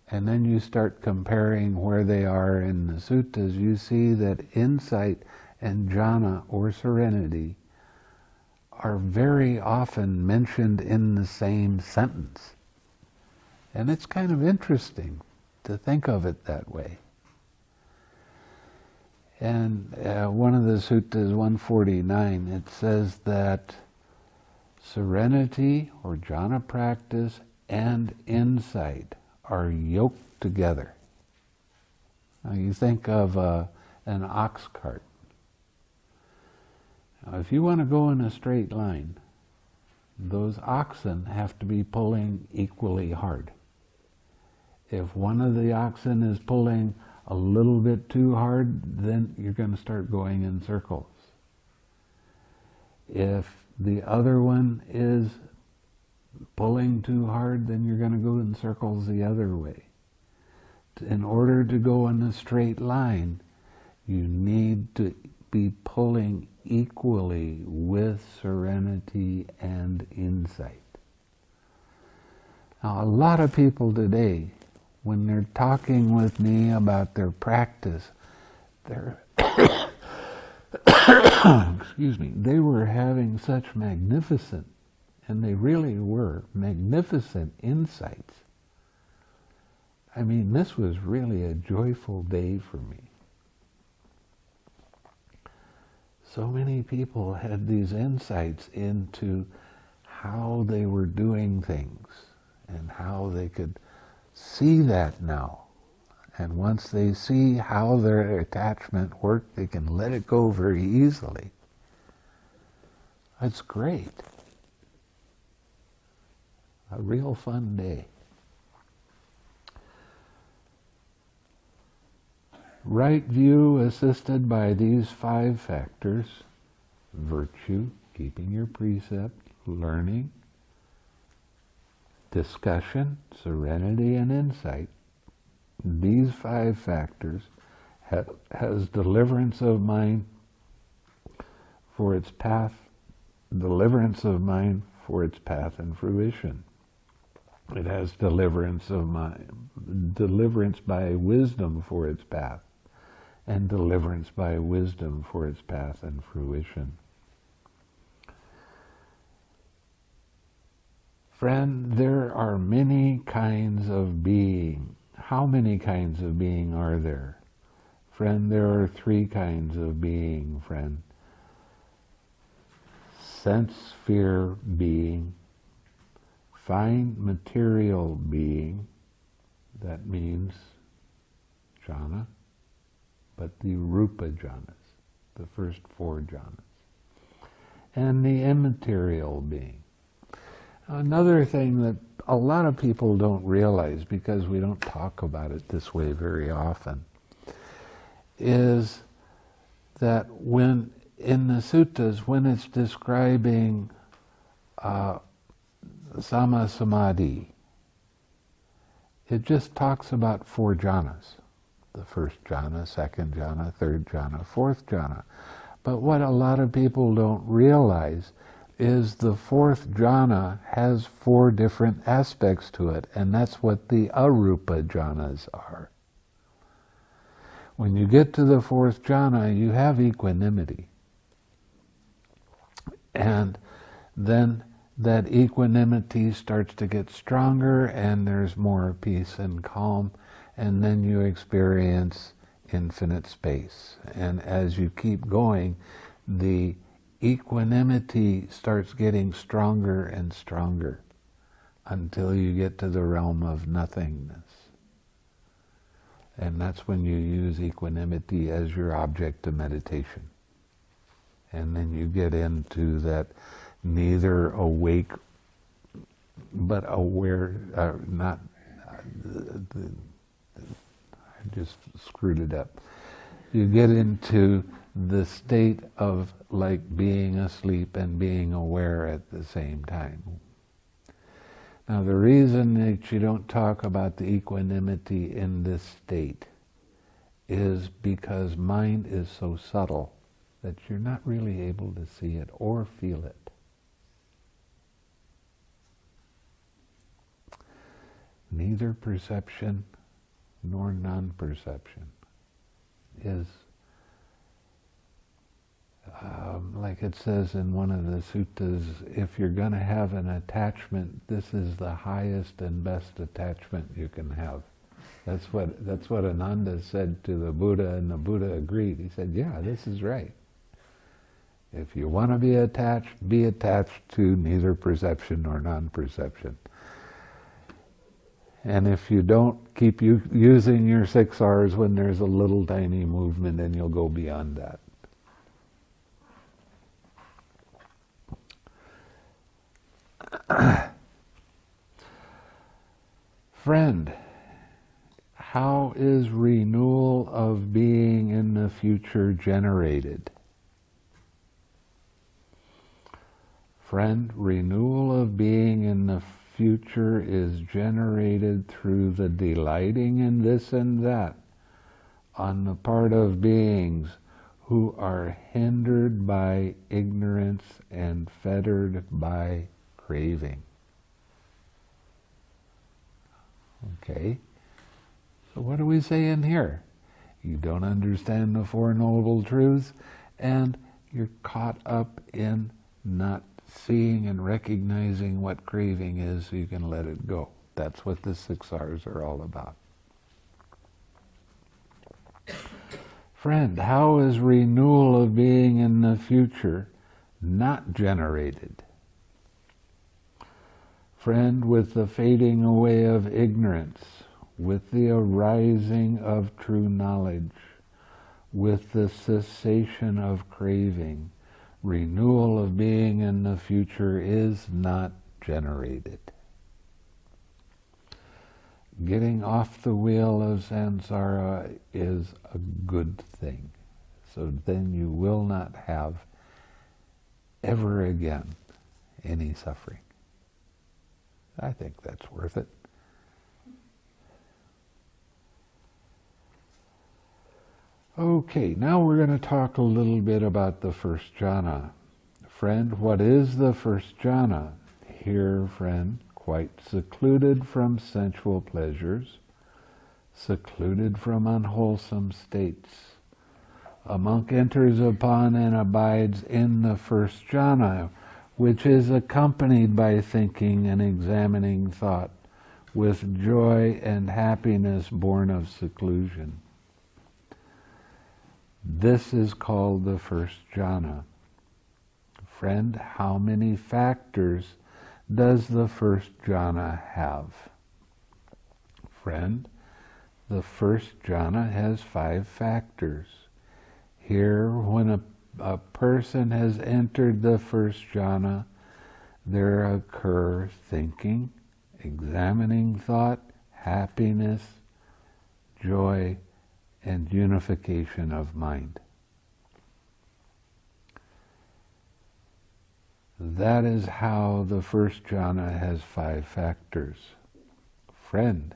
and then you start comparing where they are in the suttas, you see that insight and jhana or serenity are very often mentioned in the same sentence. And it's kind of interesting to think of it that way. And one of the suttas, 149, it says that serenity or jhana practice and insight are yoked together. Now you think of an ox cart. Now if you want to go in a straight line, those oxen have to be pulling equally hard. If one of the oxen is pulling a little bit too hard, then you're going to start going in circles. If the other one is pulling too hard, then you're going to go in circles the other way. In order to go in a straight line, you need to be pulling equally with serenity and insight. Now, a lot of people today, when they're talking with me about their practice, they're excuse me, they were having such magnificent, and they really were, magnificent insights. I mean, this was really a joyful day for me. So many people had these insights into how they were doing things and how they could see that now. And once they see how their attachment worked, they can let it go very easily. It's great. A real fun day. Right view assisted by these 5 factors: virtue, keeping your precept, learning, discussion, serenity, and insight. These 5 factors has deliverance of mind for its path, deliverance of mind for its path and fruition. It has deliverance of mind, deliverance by wisdom for its path, and deliverance by wisdom for its path and fruition. Friend, there are many kinds of being. How many kinds of being are there? Friend, there are 3 kinds of being, friend. Sense sphere being, fine material being, that means jhana, but the rupa jhanas, the first 4 jhanas, and the immaterial being. Another thing that a lot of people don't realize, because we don't talk about it this way very often, is that when in the suttas, when it's describing Sama Samadhi, it just talks about 4 jhanas. The first jhana, second jhana, third jhana, fourth jhana. But what a lot of people don't realize is the 4th jhana has 4 different aspects to it, and that's what the arupa jhanas are. When you get to the 4th jhana, you have equanimity. And then that equanimity starts to get stronger, and there's more peace and calm, and then you experience infinite space. And as you keep going, the equanimity starts getting stronger and stronger until you get to the realm of nothingness. And that's when you use equanimity as your object of meditation. And then you get into that neither awake but aware, I just screwed it up. You get into the state of like being asleep and being aware at the same time. Now the reason that you don't talk about the equanimity in this state is because mind is so subtle that you're not really able to see it or feel it. Neither perception nor non-perception is like it says in one of the suttas, if you're going to have an attachment, this is the highest and best attachment you can have. That's what Ananda said to the Buddha, and the Buddha agreed. He said, yeah, this is right. If you want to be attached to neither perception nor non-perception. And if you don't, keep using your 6 R's when there's a little tiny movement, and you'll go beyond that. Friend, how is renewal of being in the future generated? Friend, renewal of being in the future is generated through the delighting in this and that on the part of beings who are hindered by ignorance and fettered by craving. Okay, so what do we say in here? You don't understand the 4 Noble Truths, and you're caught up in not seeing and recognizing what craving is so you can let it go. That's what the 6 R's are all about. Friend, how is renewal of being in the future not generated? Friend, with the fading away of ignorance, with the arising of true knowledge, with the cessation of craving, renewal of being in the future is not generated. Getting off the wheel of samsara is a good thing. So then you will not have ever again any suffering. I think that's worth it. Okay, now we're going to talk a little bit about the first jhana. Friend, what is the first jhana? Here, friend, quite secluded from sensual pleasures, secluded from unwholesome states. A monk enters upon and abides in the first jhana, which is accompanied by thinking and examining thought, with joy and happiness born of seclusion. This is called the first jhana. Friend, how many factors does the first jhana have? Friend, the first jhana has 5 factors. Here, when a person has entered the first jhana, there occur thinking, examining thought, happiness, joy, and unification of mind. That is how the first jhana has 5 factors. Friend,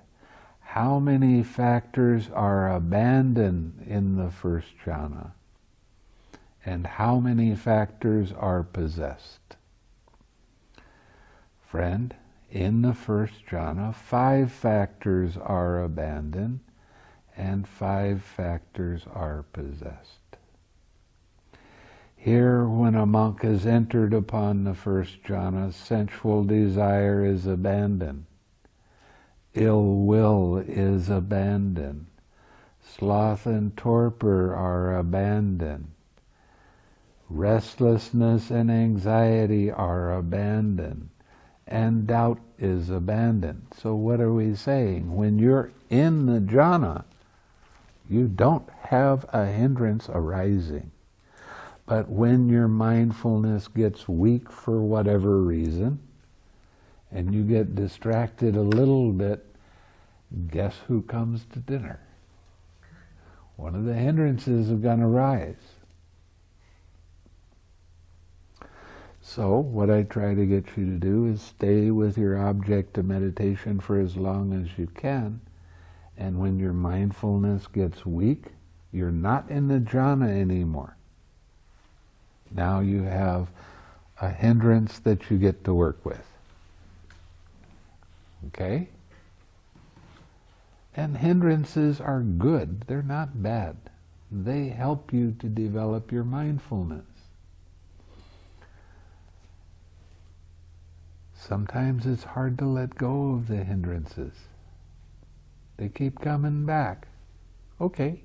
how many factors are abandoned in the first jhana? And how many factors are possessed? Friend, in the first jhana, 5 factors are abandoned and 5 factors are possessed. Here, when a monk has entered upon the first jhana, sensual desire is abandoned. Ill will is abandoned. Sloth and torpor are abandoned. Restlessness and anxiety are abandoned. And doubt is abandoned. So what are we saying? When you're in the jhana, you don't have a hindrance arising. But when your mindfulness gets weak for whatever reason, and you get distracted a little bit, guess who comes to dinner? One of the hindrances is going to rise. So what I try to get you to do is stay with your object of meditation for as long as you can, and when your mindfulness gets weak, you're not in the jhana anymore. Now you have a hindrance that you get to work with. Okay? And hindrances are good. They're not bad. They help you to develop your mindfulness. Sometimes it's hard to let go of the hindrances. They keep coming back. Okay.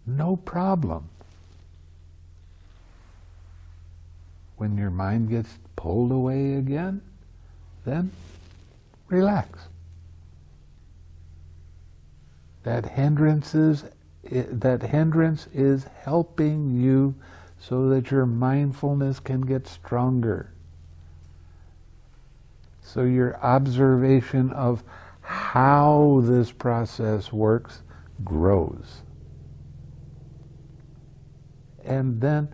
No problem. When your mind gets pulled away again, then relax. That hindrance is helping you so that your mindfulness can get stronger. So your observation of how this process works grows. And then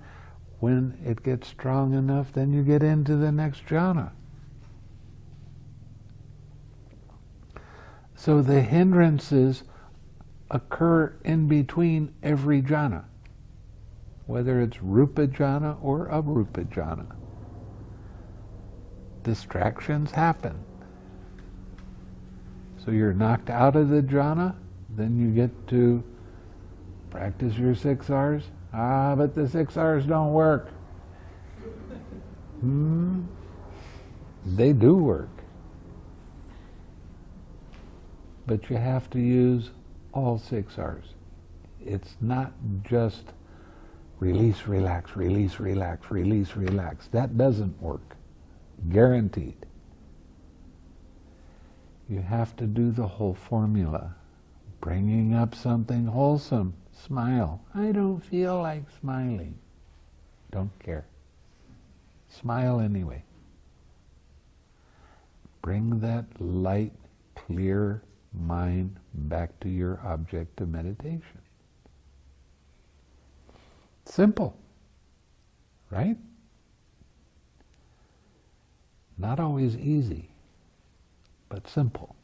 when it gets strong enough, then you get into the next jhana. So the hindrances occur in between every jhana, whether it's rupa jhana or arupa jhana. Distractions happen. So you're knocked out of the jhana, then you get to practice your 6 R's. But the 6 R's don't work. They do work. But you have to use all 6 R's. It's not just release, relax, release, relax, release, relax. That doesn't work. Guaranteed. You have to do the whole formula. Bringing up something wholesome. Smile. I don't feel like smiling. Don't care. Smile anyway. Bring that light, clear mind back to your object of meditation. Simple, right? Not always easy, but simple.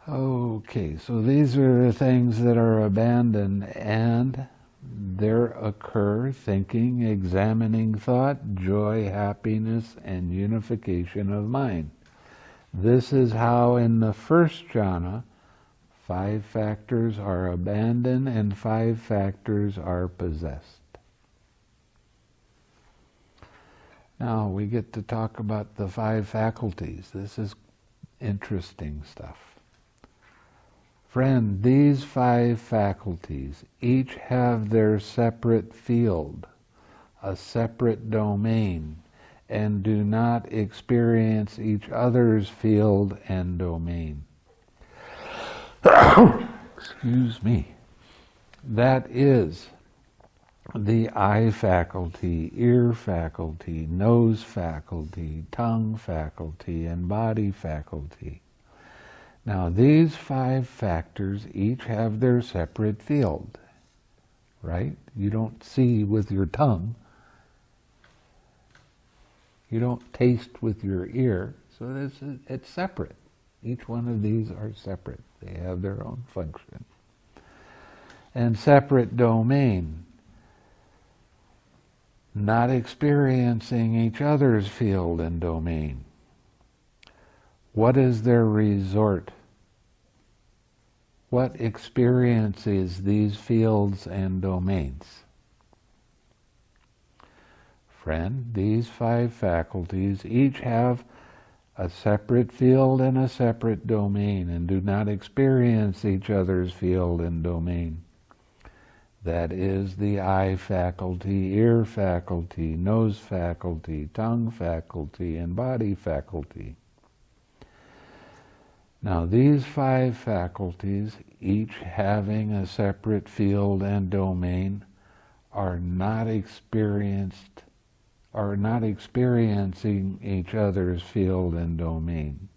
Okay, so these are things that are abandoned, and there occur thinking, examining thought, joy, happiness, and unification of mind. This is how in the first jhana, 5 factors are abandoned and 5 factors are possessed. Now we get to talk about the 5 faculties. This is interesting stuff. Friend, these 5 faculties each have their separate field, a separate domain, and do not experience each other's field and domain. Excuse me. That is the eye faculty, ear faculty, nose faculty, tongue faculty, and body faculty. Now these 5 factors each have their separate field, right? You don't see with your tongue. You don't taste with your ear, so it's separate. Each one of these are separate. They have their own function. And separate domain, not experiencing each other's field and domain. What is their resort? What experiences these fields and domains? Friend, these 5 faculties each have a separate field and a separate domain, and do not experience each other's field and domain. That is the eye faculty, ear faculty, nose faculty, tongue faculty, and body faculty. Now these 5 faculties, each having a separate field and domain, are not experiencing each other's field and domain.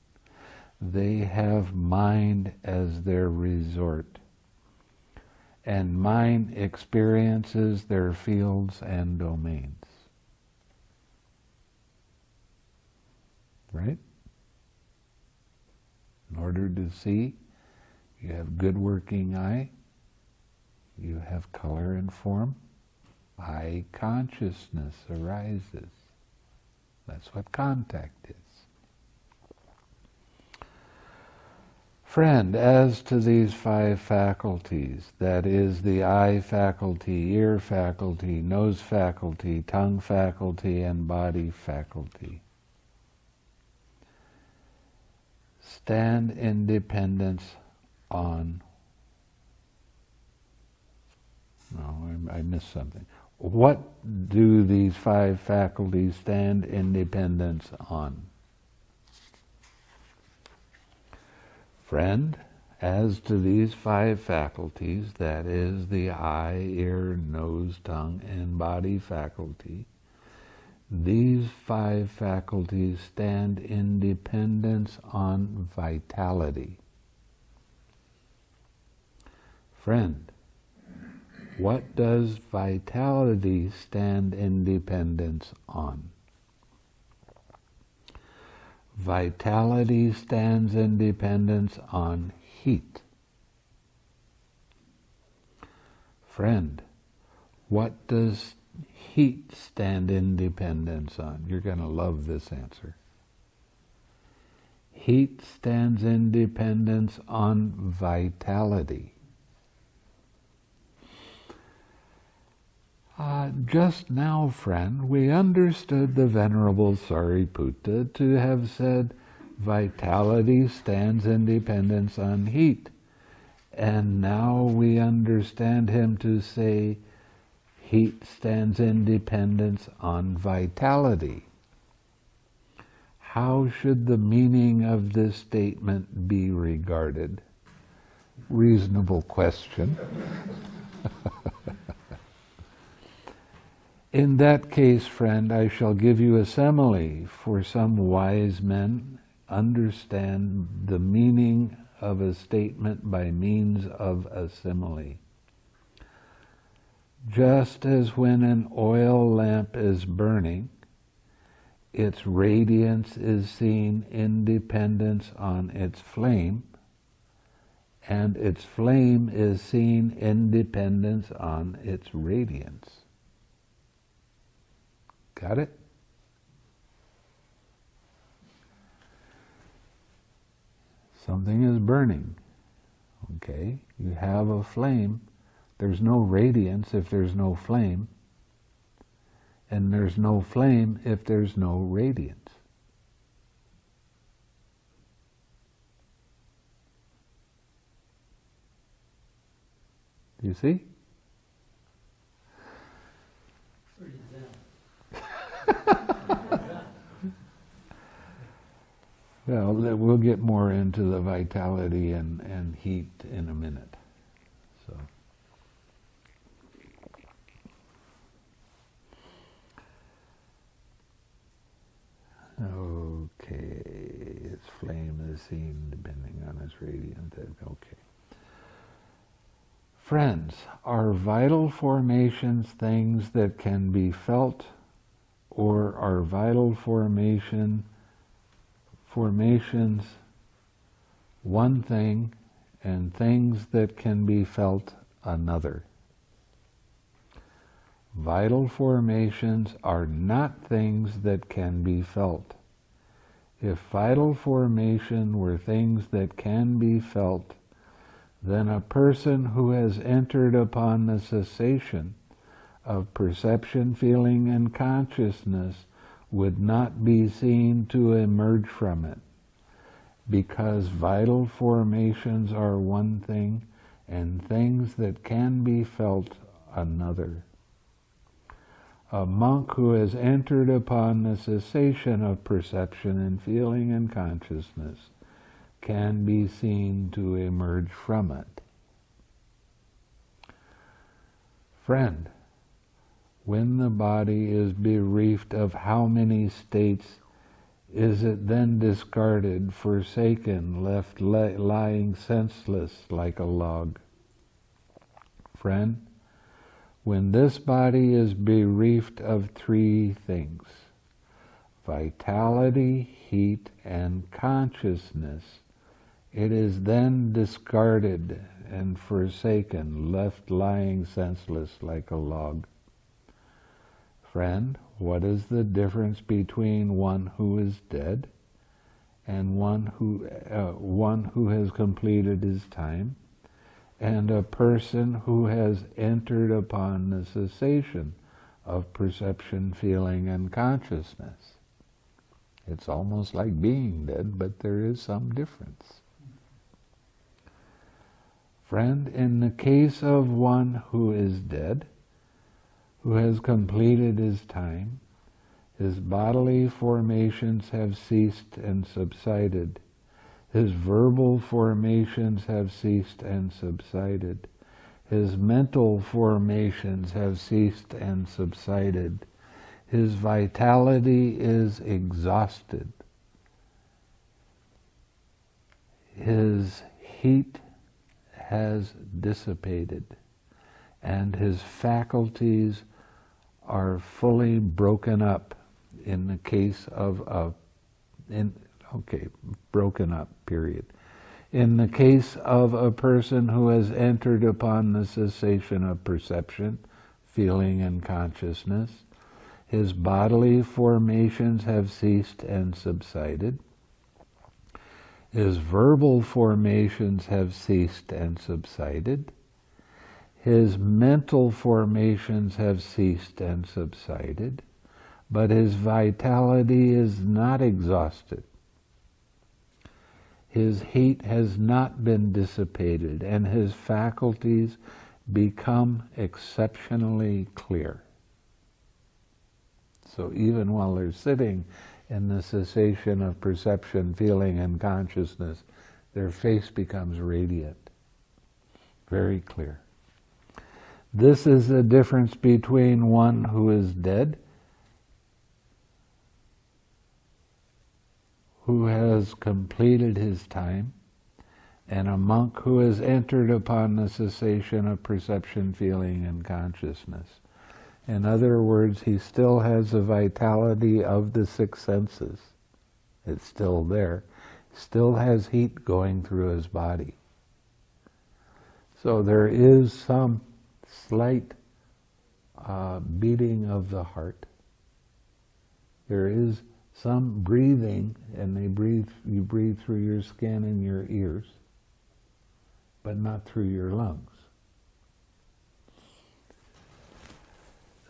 They have mind as their resort, and mind experiences their fields and domains. Right? In order to see, you have good working eye, you have color and form, eye consciousness arises. That's what contact is. Friend, as to these 5 faculties, that is the eye faculty, ear faculty, nose faculty, tongue faculty, and body faculty, stand in dependence on... No, I missed something. What do these 5 faculties stand in dependence on? Friend, as to these 5 faculties, that is the eye, ear, nose, tongue, and body faculty, these 5 faculties stand in dependence on vitality. Friend, what does vitality stand in dependence on? Vitality stands in dependence on heat. Friend, what does heat stand in dependence on? You're going to love this answer. Heat stands in dependence on vitality. Just now, friend, we understood the Venerable Sariputta to have said vitality stands in dependence on heat. And now we understand him to say heat stands in dependence on vitality. How should the meaning of this statement be regarded? Reasonable question. In that case, friend, I shall give you a simile, for some wise men understand the meaning of a statement by means of a simile. Just as when an oil lamp is burning, its radiance is seen in dependence on its flame, and its flame is seen in dependence on its radiance. Got it? Something is burning. Okay, you have a flame. There's no radiance if there's no flame. And there's no flame if there's no radiance. Do you see? Well, we'll get more into the vitality and heat in a minute. So, okay, its flame is seen depending on its radiance. Okay. Friends, are vital formations things that can be felt, or are vital formations one thing and things that can be felt another? Vital formations are not things that can be felt. If vital formation were things that can be felt, then a person who has entered upon the cessation of perception, feeling, and consciousness would not be seen to emerge from it, because vital formations are one thing and things that can be felt another. A monk who has entered upon the cessation of perception and feeling and consciousness can be seen to emerge from it. Friend, when the body is bereft of how many states is it then discarded, forsaken, left lying senseless like a log? Friend, when this body is bereft of three things, vitality, heat, and consciousness, it is then discarded and forsaken, left lying senseless like a log. Friend, what is the difference between one who is dead and one who has completed his time, and a person who has entered upon the cessation of perception, feeling, and consciousness? It's almost like being dead, but there is some difference. Friend, in the case of one who is dead, who has completed his time, his bodily formations have ceased and subsided. His verbal formations have ceased and subsided. His mental formations have ceased and subsided. His vitality is exhausted. His heat has dissipated, and his faculties are fully broken up in the case of broken up, period. In the case of a person who has entered upon the cessation of perception, feeling, and consciousness, his bodily formations have ceased and subsided. His verbal formations have ceased and subsided. His mental formations have ceased and subsided, but his vitality is not exhausted. His heat has not been dissipated, and his faculties become exceptionally clear. So even while they're sitting in the cessation of perception, feeling, and consciousness, their face becomes radiant, very clear. This is the difference between one who is dead, who has completed his time, and a monk who has entered upon the cessation of perception, feeling, and consciousness. In other words, he still has the vitality of the six senses. It's still there. Still has heat going through his body. So there is some slight beating of the heart. There is some breathing, and you breathe through your skin and your ears, but not through your lungs.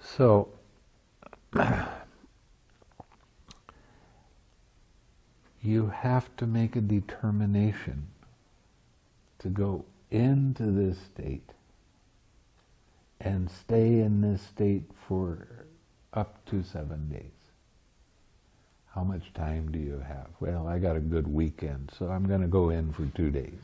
So, you have to make a determination to go into this state and stay in this state for up to 7 days. How much time do you have? Well, I got a good weekend, so I'm going to go in for 2 days.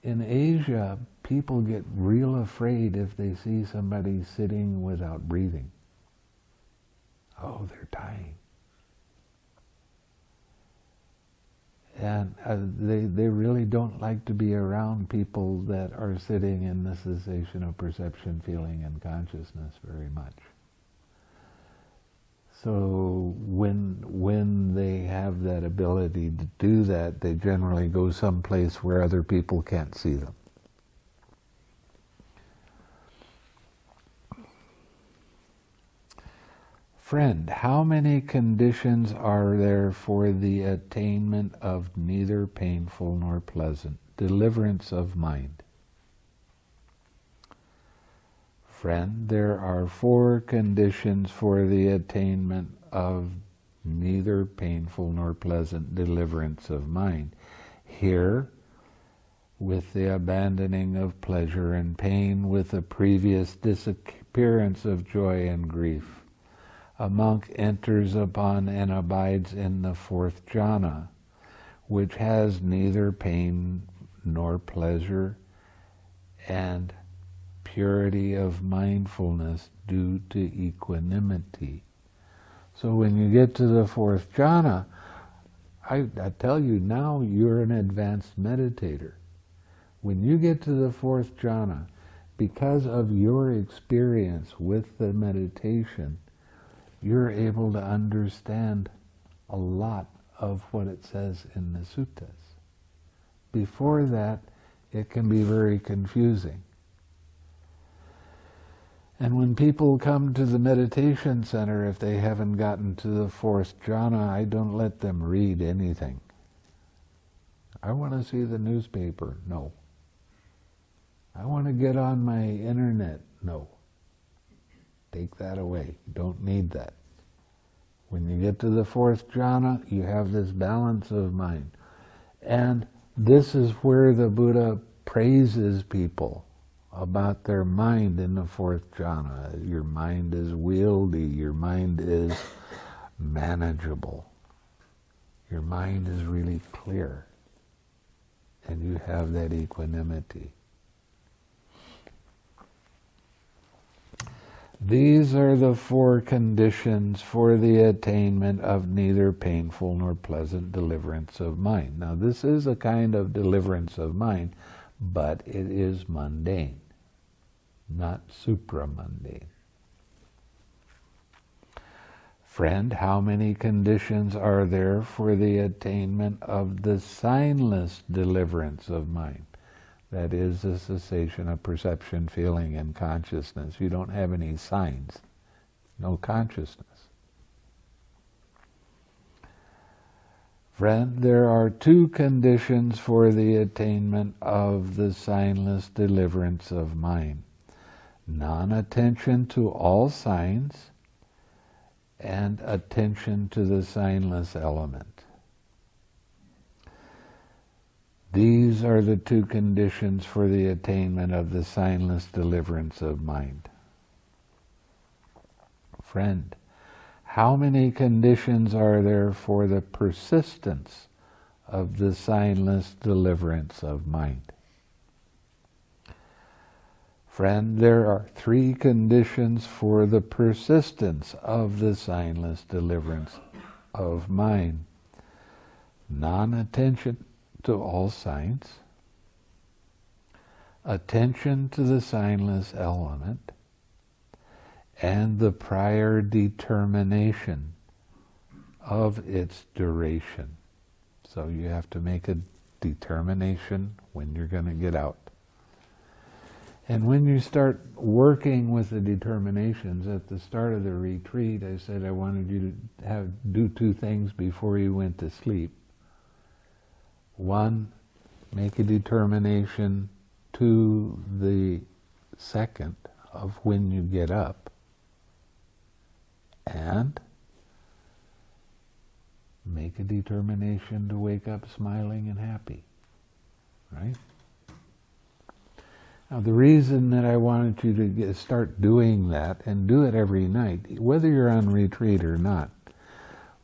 In Asia, people get real afraid if they see somebody sitting without breathing. Oh, they're dying. And they really don't like to be around people that are sitting in the cessation of perception, feeling, and consciousness very much. So when they have that ability to do that, they generally go someplace where other people can't see them. Friend, how many conditions are there for the attainment of neither painful nor pleasant, deliverance of mind? Friend, there are 4 conditions for the attainment of neither painful nor pleasant deliverance of mind. Here, with the abandoning of pleasure and pain, with the previous disappearance of joy and grief, a monk enters upon and abides in the 4th jhana, which has neither pain nor pleasure, and purity of mindfulness due to equanimity. So when you get to the 4th jhana, I tell you now, you're an advanced meditator. When you get to the 4th jhana, because of your experience with the meditation, you're able to understand a lot of what it says in the suttas. Before that, it can be very confusing. And when people come to the meditation center, if they haven't gotten to the 4th jhana, I don't let them read anything. I want to see the newspaper. No. I want to get on my internet. No. Take that away. You don't need that. When you get to the 4th jhana, you have this balance of mind. And this is where the Buddha praises people about their mind in the 4th jhana. Your mind is wieldy. Your mind is manageable. Your mind is really clear. And you have that equanimity. These are the 4 conditions for the attainment of neither painful nor pleasant deliverance of mind. Now, this is a kind of deliverance of mind, but it is mundane, not supramundane. Friend, how many conditions are there for the attainment of the signless deliverance of mind? That is the cessation of perception, feeling, and consciousness. You don't have any signs, no consciousness. Friend, there are 2 conditions for the attainment of the signless deliverance of mind. Non-attention to all signs and attention to the signless element. These are the 2 conditions for the attainment of the signless deliverance of mind. Friend, How many conditions are there for the persistence of the signless deliverance of mind? Friend, there are 3 conditions for the persistence of the signless deliverance of mind. Non-attention to all signs, attention to the signless element, and the prior determination of its duration. So you have to make a determination when you're going to get out. And when you start working with the determinations, at the start of the retreat, I said I wanted you to do 2 things before you went to sleep. 1, make a determination to the second of when you get up, and make a determination to wake up smiling and happy, right? Now, the reason that I wanted you to start doing that, and do it every night, whether you're on retreat or not,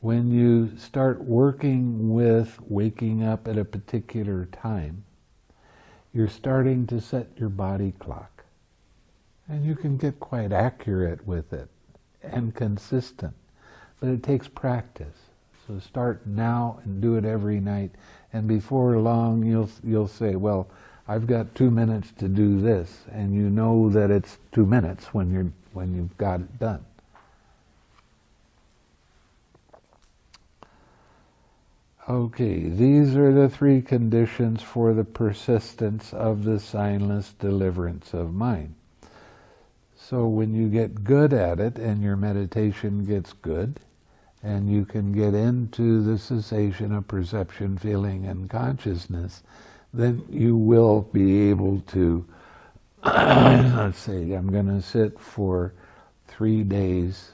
when you start working with waking up at a particular time, you're starting to set your body clock. And you can get quite accurate with it and consistent, but it takes practice. So start now and do it every night, and before long you'll say, well, I've got 2 minutes to do this, and you know that it's 2 minutes when you've got it done. Okay, these are the 3 conditions for the persistence of the signless deliverance of mind. So when you get good at it and your meditation gets good, and you can get into the cessation of perception, feeling, and consciousness, then you will be able to, let's say, I'm going to sit for 3 days,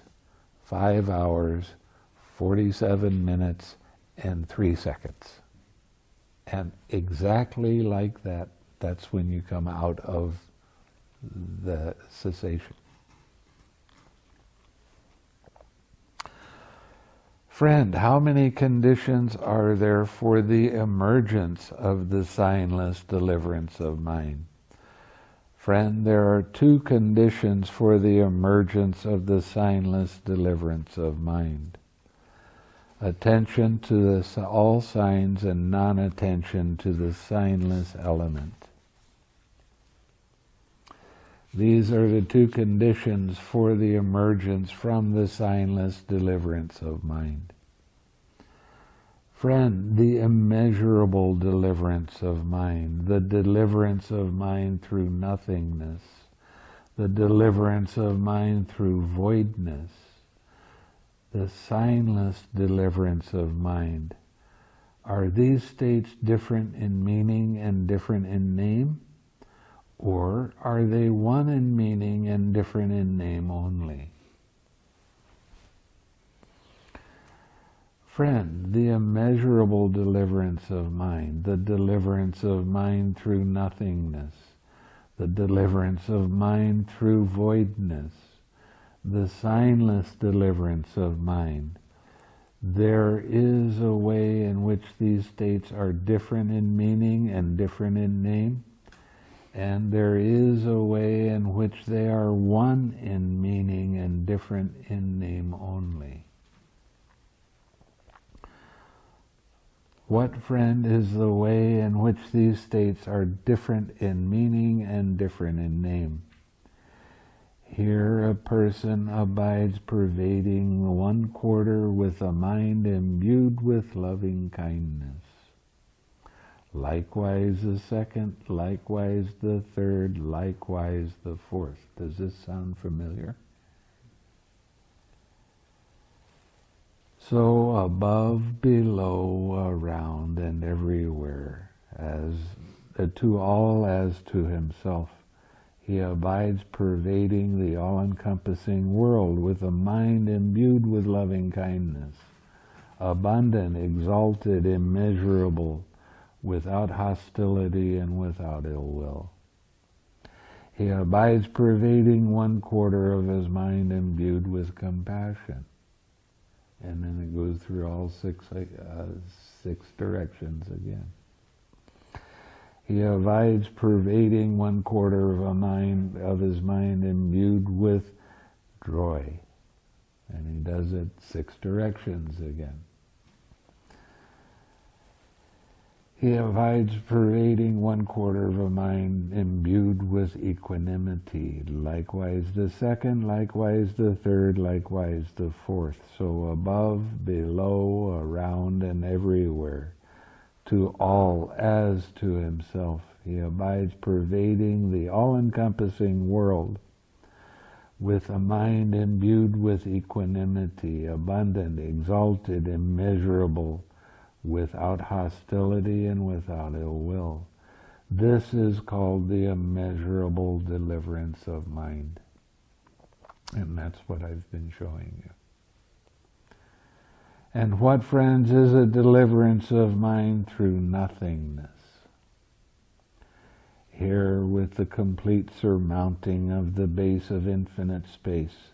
5 hours, 47 minutes, and 3 seconds. And exactly like that, that's when you come out of the cessation. Friend, how many conditions are there for the emergence of the signless deliverance of mind? Friend, there are 2 conditions for the emergence of the signless deliverance of mind. Attention to all signs and non-attention to the signless element. These are the 2 conditions for the emergence from the signless deliverance of mind. Friend, the immeasurable deliverance of mind, the deliverance of mind through nothingness, the deliverance of mind through voidness, the signless deliverance of mind. Are these states different in meaning and different in name? Or are they one in meaning and different in name only? Friend, the immeasurable deliverance of mind, the deliverance of mind through nothingness, the deliverance of mind through voidness, the signless deliverance of mind. There is a way in which these states are different in meaning and different in name. And there is a way in which they are one in meaning and different in name only. What, friend, is the way in which these states are different in meaning and different in name? Here a person abides pervading the 1/4 with a mind imbued with loving kindness. Likewise the second, likewise the third, likewise the fourth. Does this sound familiar? So above, below, around, and everywhere, as to all as to himself, he abides pervading the all-encompassing world with a mind imbued with loving kindness, abundant, exalted, immeasurable, without hostility and without ill will. He abides pervading 1/4 of his mind imbued with compassion. And then it goes through all six directions again. He abides pervading 1/4 of his mind imbued with joy. And he does it 6 directions again. He abides pervading 1/4 of a mind imbued with equanimity. Likewise the second, likewise the third, likewise the fourth. So above, below, around, and everywhere. To all as to himself. He abides pervading the all-encompassing world with a mind imbued with equanimity, abundant, exalted, immeasurable, without hostility and without ill will. This is called the immeasurable deliverance of mind. And that's what I've been showing you. And what, friends, is a deliverance of mind through nothingness? Here, with the complete surmounting of the base of infinite space,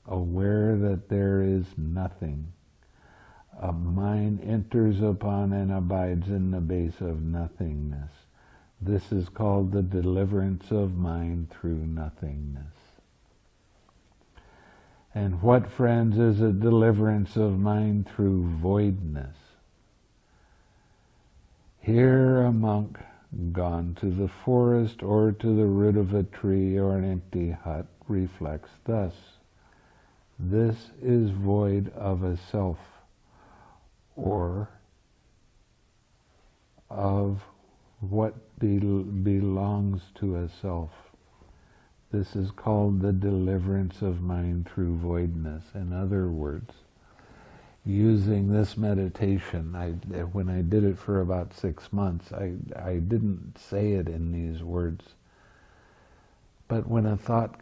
aware that there is nothing, a mind enters upon and abides in the base of nothingness. This is called the deliverance of mind through nothingness. And what, friends, is a deliverance of mind through voidness? Here a monk, gone to the forest or to the root of a tree or an empty hut, reflects thus: this is void of a self, or of what belongs to a self. This is called the deliverance of mind through voidness. In other words, using this meditation, when I did it for about 6 months, I didn't say it in these words. But when a thought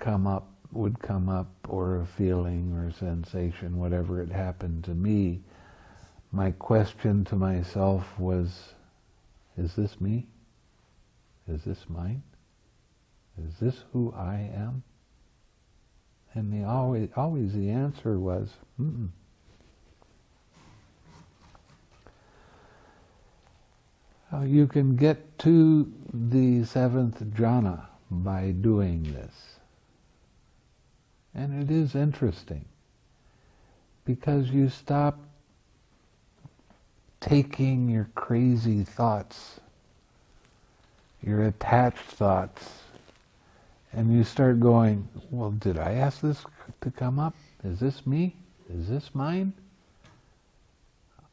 would come up, or a feeling or sensation, whatever it happened to me, my question to myself was, is this me? Is this mine? Is this who I am? And always the answer was, mm-mm. You can get to the 7th jhana by doing this. And it is interesting, because you stop taking your crazy thoughts, your attached thoughts, and you start going, well, did I ask this to come up? Is this me? Is this mine?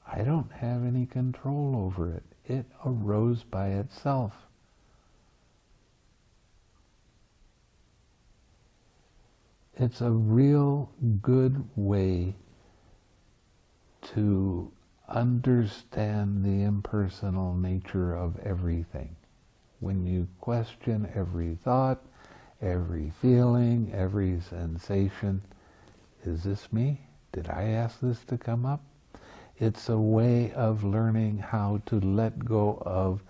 I don't have any control over it. It arose by itself. It's a real good way to understand the impersonal nature of everything. When you question every thought, every feeling, every sensation, is this me? Did I ask this to come up? It's a way of learning how to let go of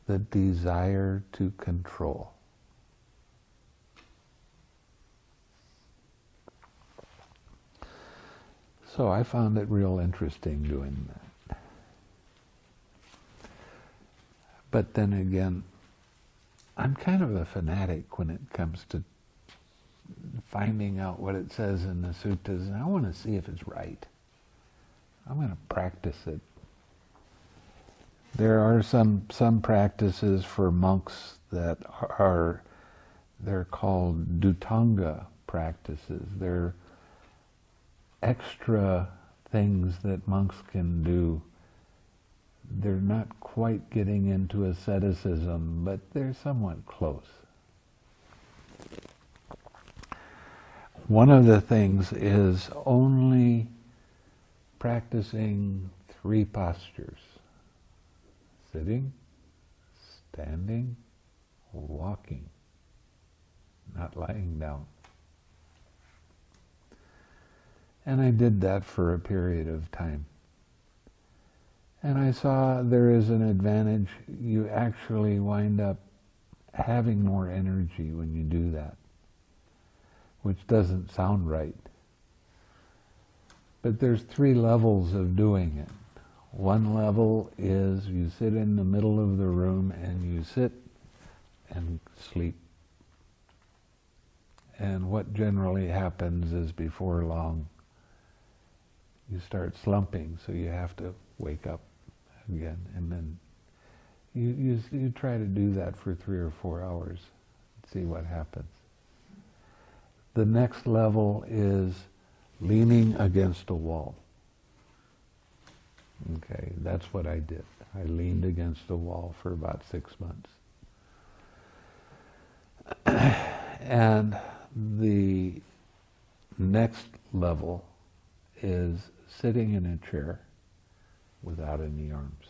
the desire to control. So I found it real interesting doing that. But then again, I'm kind of a fanatic when it comes to finding out what it says in the suttas, and I want to see if it's right. I'm going to practice it. There are some practices for monks that they're called Dhutanga practices. They're extra things that monks can do. They're not quite getting into asceticism, but they're somewhat close. One of the things is only practicing 3 postures: sitting, standing, walking, not lying down. And I did that for a period of time. And I saw there is an advantage. You actually wind up having more energy when you do that, which doesn't sound right. But there's 3 levels of doing it. One level is you sit in the middle of the room and you sit and sleep. And what generally happens is before long you start slumping, so you have to wake up again, and then you try to do that for 3 or 4 hours, see what happens. The next level is leaning against a wall. Okay, that's what I did. I leaned against a wall for about 6 months. And the next level is sitting in a chair without any arms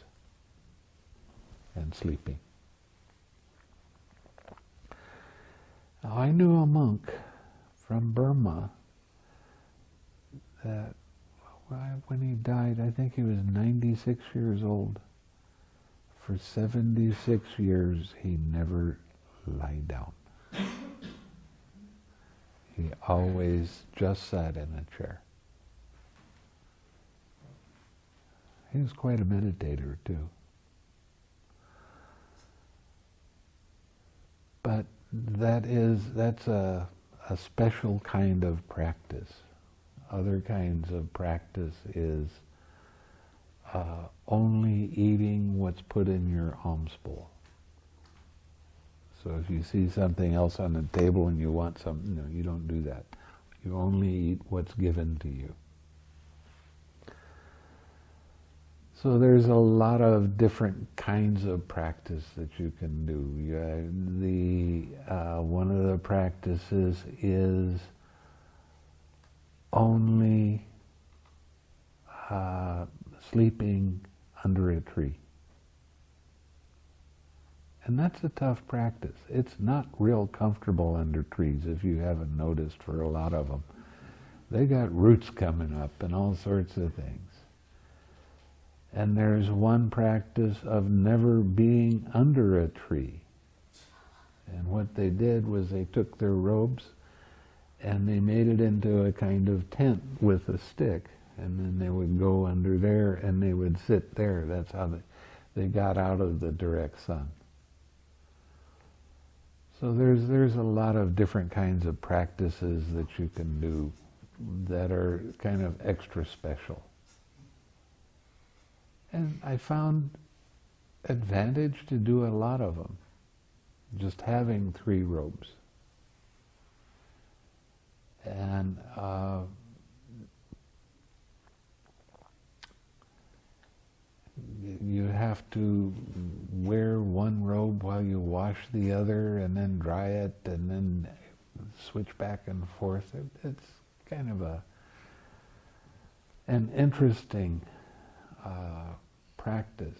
and sleeping. Now, I knew a monk from Burma that when he died, I think he was 96 years old. For 76 years, he never lied down. He always just sat in a chair. He was quite a meditator, too. But that's a special kind of practice. Other kinds of practice is only eating what's put in your alms bowl. So if you see something else on the table and you want something, no, you don't do that. You only eat what's given to you. So there's a lot of different kinds of practice that you can do. One of the practices is only sleeping under a tree. And that's a tough practice. It's not real comfortable under trees, if you haven't noticed, for a lot of them. They got roots coming up and all sorts of things. And there's one practice of never being under a tree. And what they did was they took their robes and they made it into a kind of tent with a stick. And then they would go under there and they would sit there. That's how they got out of the direct sun. So there's a lot of different kinds of practices that you can do that are kind of extra special. And I found advantage to do a lot of them, just having 3 robes. And you have to wear one robe while you wash the other and then dry it and then switch back and forth. It's kind of an interesting practice.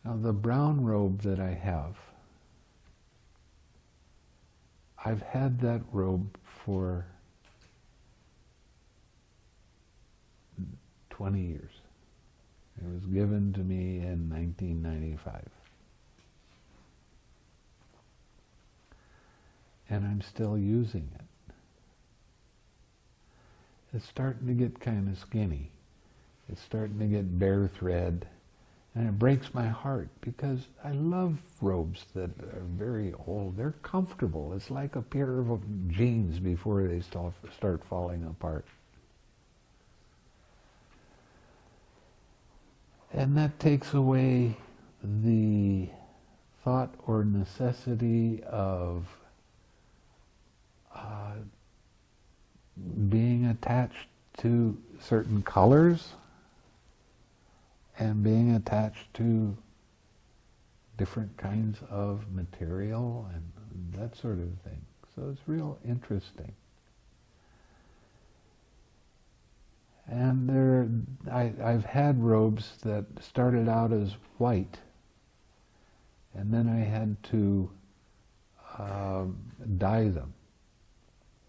Now the brown robe that I have, I've had that robe for 20 years. It was given to me in 1995. And I'm still using it. It's starting to get kind of skinny. It's starting to get bare thread. And it breaks my heart because I love robes that are very old. They're comfortable. It's like a pair of jeans before they start falling apart. And that takes away the thought or necessity of being attached to certain colors and being attached to different kinds of material and that sort of thing. So it's real interesting. And I've had robes that started out as white, and then I had to dye them.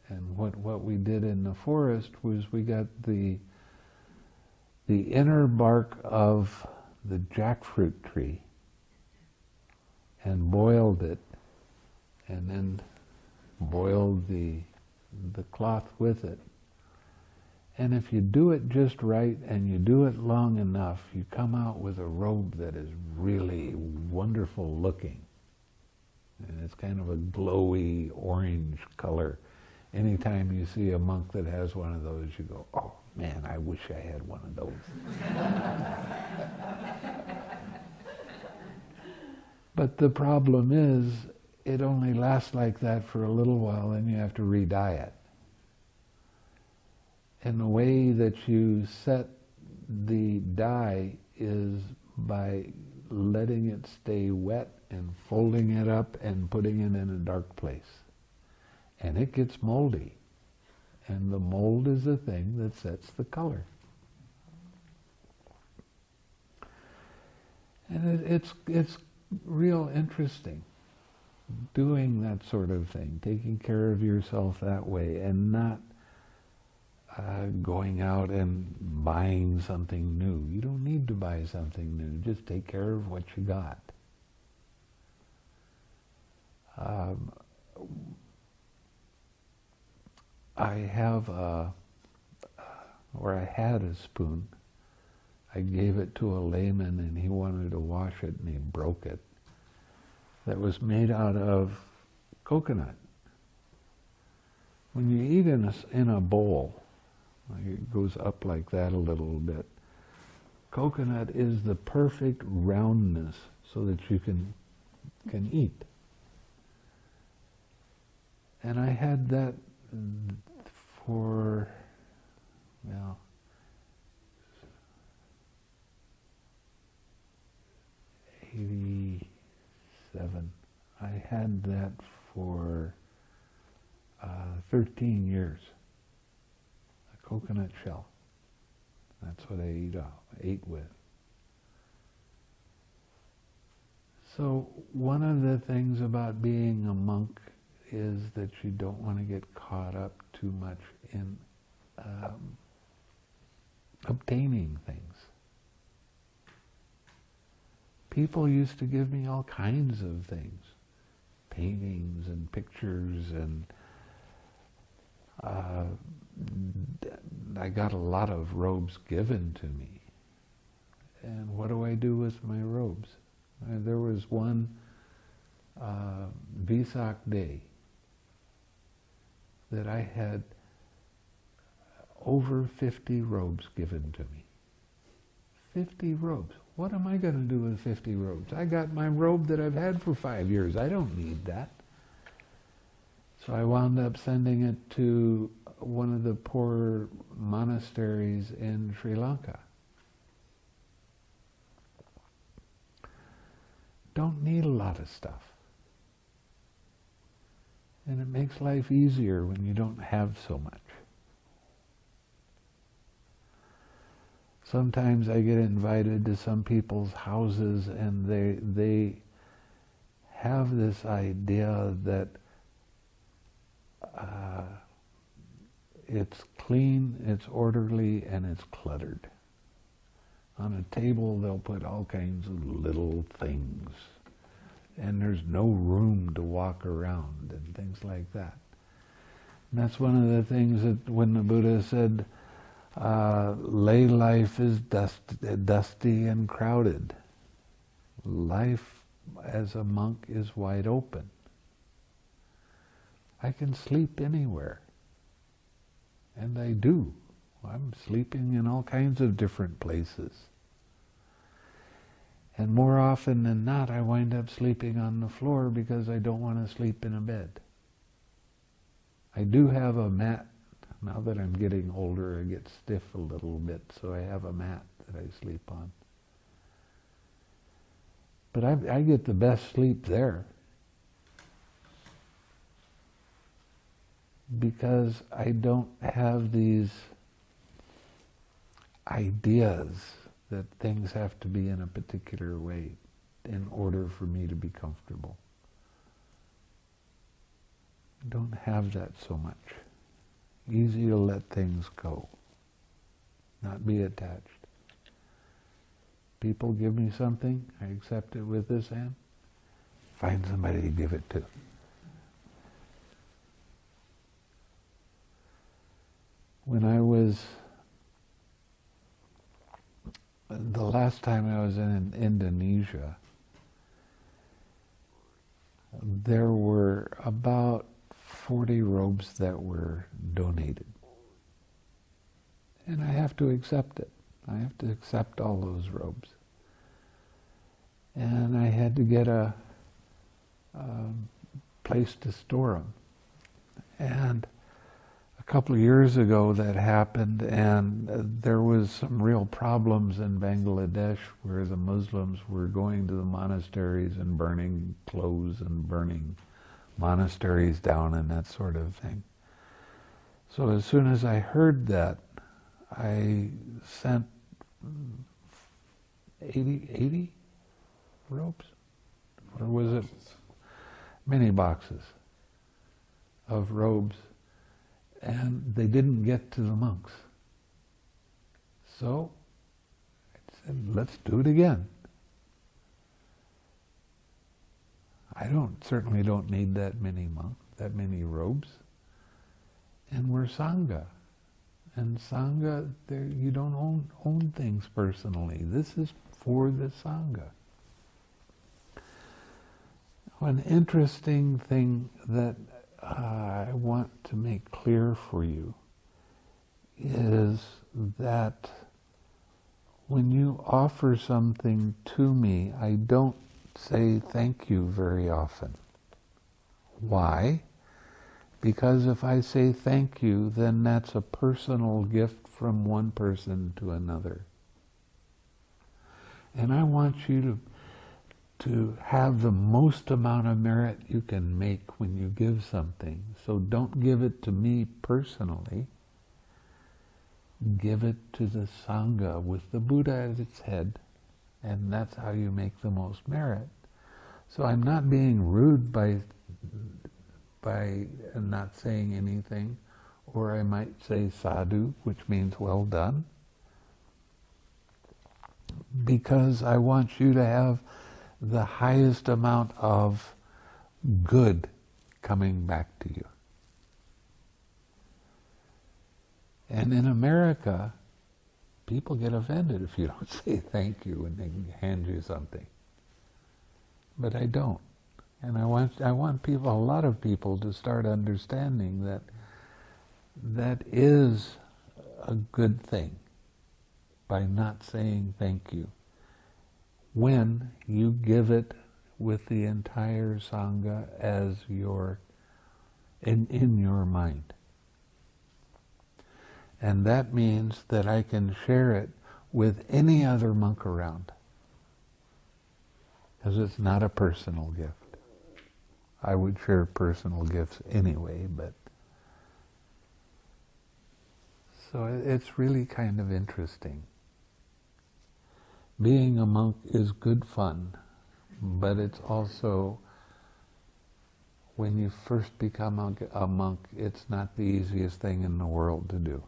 And what we did in the forest was we got the inner bark of the jackfruit tree and boiled it, and then boiled the cloth with it And if you do it just right and you do it long enough, you come out with a robe that is really wonderful looking. And it's kind of a glowy orange color. Anytime you see a monk that has one of those, you go, oh man, I wish I had one of those. But the problem is, it only lasts like that for a little while, and you have to re-dye it. And the way that you set the dye is by letting it stay wet and folding it up and putting it in a dark place. And it gets moldy. And the mold is the thing that sets the color. And it's real interesting doing that sort of thing, taking care of yourself that way, and not going out and buying something new. You don't need to buy something new. Just take care of what you got. I have or I had a spoon. I gave it to a layman and he wanted to wash it and he broke it. That was made out of coconut. When you eat in a bowl, it goes up like that a little bit. Coconut is the perfect roundness so that you can eat. And I had that for, well, 87. I had that for 13 years. A coconut shell. That's what I ate with. So one of the things about being a monk is that you don't want to get caught up too much in obtaining things. People used to give me all kinds of things, paintings and pictures, and I got a lot of robes given to me. And what do I do with my robes? There was one Vesak day that I had over 50 robes given to me. 50 robes. What am I going to do with 50 robes? I got my robe that I've had for 5 years. I don't need that. So I wound up sending it to one of the poor monasteries in Sri Lanka. Don't need a lot of stuff. And it makes life easier when you don't have so much. Sometimes I get invited to some people's houses and they have this idea that it's clean, it's orderly, and it's cluttered. On a table they'll put all kinds of little things, and there's no room to walk around and things like that. And that's one of the things that when the Buddha said, lay life is dusty and crowded. Life as a monk is wide open. I can sleep anywhere. And I do. I'm sleeping in all kinds of different places. And more often than not, I wind up sleeping on the floor because I don't want to sleep in a bed. I do have a mat. Now that I'm getting older, I get stiff a little bit, so I have a mat that I sleep on. But I get the best sleep there. Because I don't have these ideas that things have to be in a particular way in order for me to be comfortable. I don't have that so much. Easy to let things go, not be attached. People give me something, I accept it with this hand, find somebody to give it to. When I was the last time I was in Indonesia, there were about 40 robes that were donated. And I have to accept it. I have to accept all those robes. And I had to get a place to store them. And a couple of years ago that happened, and there was some real problems in Bangladesh where the Muslims were going to the monasteries and burning clothes and burning monasteries down and that sort of thing. So as soon as I heard that, I sent 80 robes? Or was it many boxes of robes? And they didn't get to the monks. So I said, let's do it again. I certainly don't need that many robes. And we're Sangha. And Sangha, you don't own things personally. This is for the Sangha. One interesting thing that I want to make clear for you is that when you offer something to me, I don't say thank you very often. Why? Because if I say thank you, then that's a personal gift from one person to another. And I want you to have the most amount of merit you can make when you give something. So don't give it to me personally. Give it to the Sangha with the Buddha at its head, and that's how you make the most merit. So I'm not being rude by not saying anything, or I might say sadhu, which means well done, because I want you to have the highest amount of good coming back to you. And in America, people get offended if you don't say thank you when they hand you something. But I don't. And I want people, a lot of people, to start understanding that that is a good thing by not saying thank you when you give it with the entire Sangha as in your mind. And that means that I can share it with any other monk around, because it's not a personal gift. I would share personal gifts anyway, but so it's really kind of interesting. Being a monk is good fun, but it's also, when you first become a monk, it's not the easiest thing in the world to do.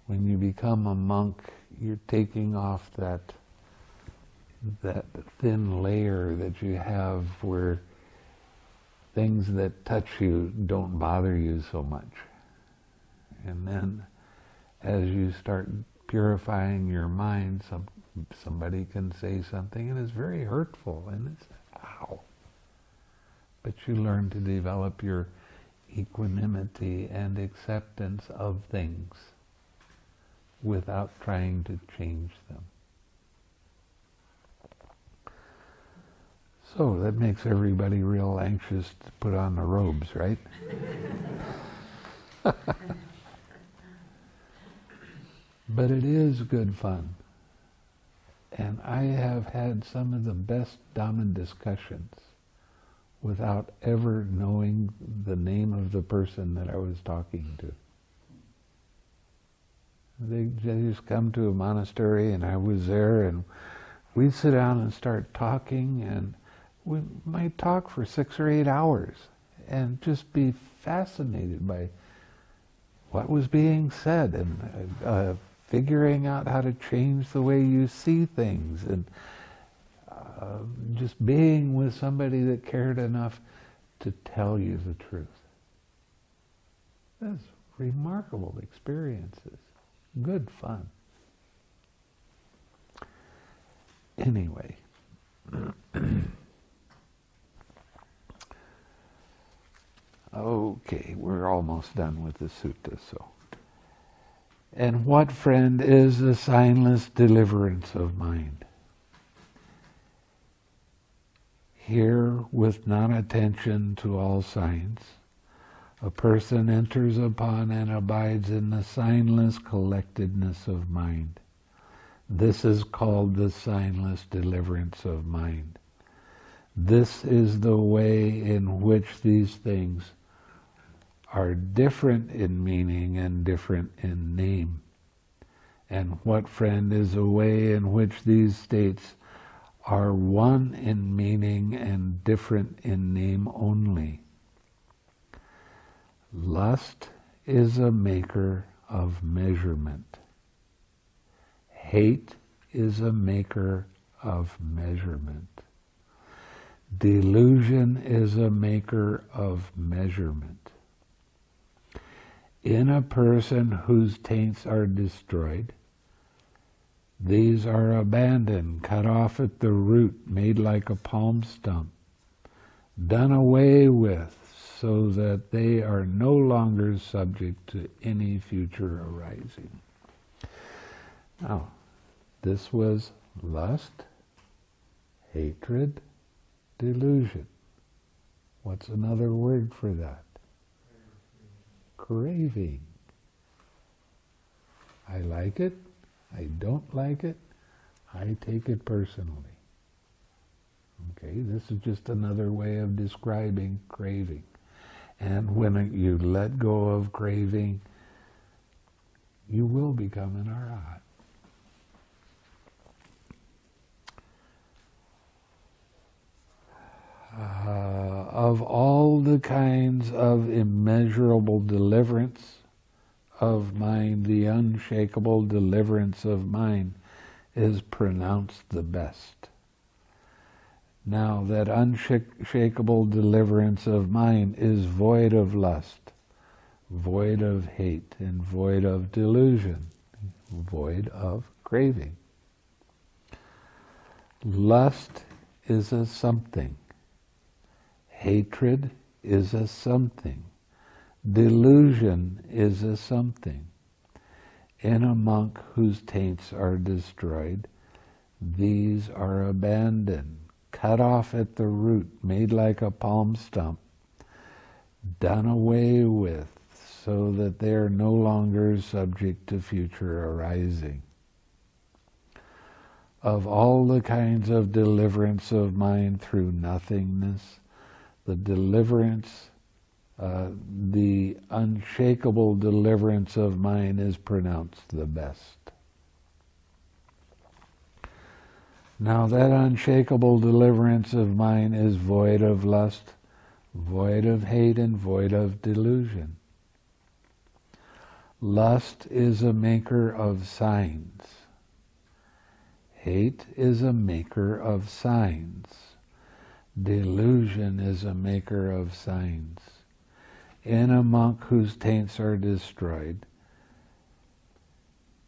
When you become a monk, you're taking off that thin layer that you have where things that touch you don't bother you so much. And then as you start purifying your mind, somebody can say something and it's very hurtful and it's, ow. But you learn to develop your equanimity and acceptance of things without trying to change them. So that makes everybody real anxious to put on the robes, right? But it is good fun. And I have had some of the best Dhamma discussions without ever knowing the name of the person that I was talking to. They just come to a monastery and I was there and we'd sit down and start talking, and we might talk for 6 or 8 hours and just be fascinated by what was being said and figuring out how to change the way you see things, and just being with somebody that cared enough to tell you the truth. That's remarkable experiences. Good fun. Anyway. Okay, we're almost done with the sutta, so. And what, friend, is the signless deliverance of mind? Here, with non-attention to all signs, a person enters upon and abides in the signless collectedness of mind. This is called the signless deliverance of mind. This is the way in which these things are different in meaning and different in name. And what, friend, is a way in which these states are one in meaning and different in name only? Lust is a maker of measurement. Hate is a maker of measurement. Delusion is a maker of measurement. In a person whose taints are destroyed, these are abandoned, cut off at the root, made like a palm stump, done away with, so that they are no longer subject to any future arising. Now, this was lust, hatred, delusion. What's another word for that? Craving. I like it, I don't like it, I take it personally. Okay, this is just another way of describing craving. And when you let go of craving, you will become an arahat. Of all the kinds of immeasurable deliverance of mind, the unshakable deliverance of mind is pronounced the best. Now, that unshakable deliverance of mind is void of lust, void of hate, and void of delusion, void of craving. Lust is a something. Hatred is a something. Delusion is a something. In a monk whose taints are destroyed, these are abandoned, cut off at the root, made like a palm stump, done away with, so that they are no longer subject to future arising. Of all the kinds of deliverance of mind through nothingness, the deliverance, the unshakable deliverance of mind is pronounced the best. Now that unshakable deliverance of mind is void of lust, void of hate, and void of delusion. Lust is a maker of signs. Hate is a maker of signs. Delusion is a maker of signs. In a monk whose taints are destroyed,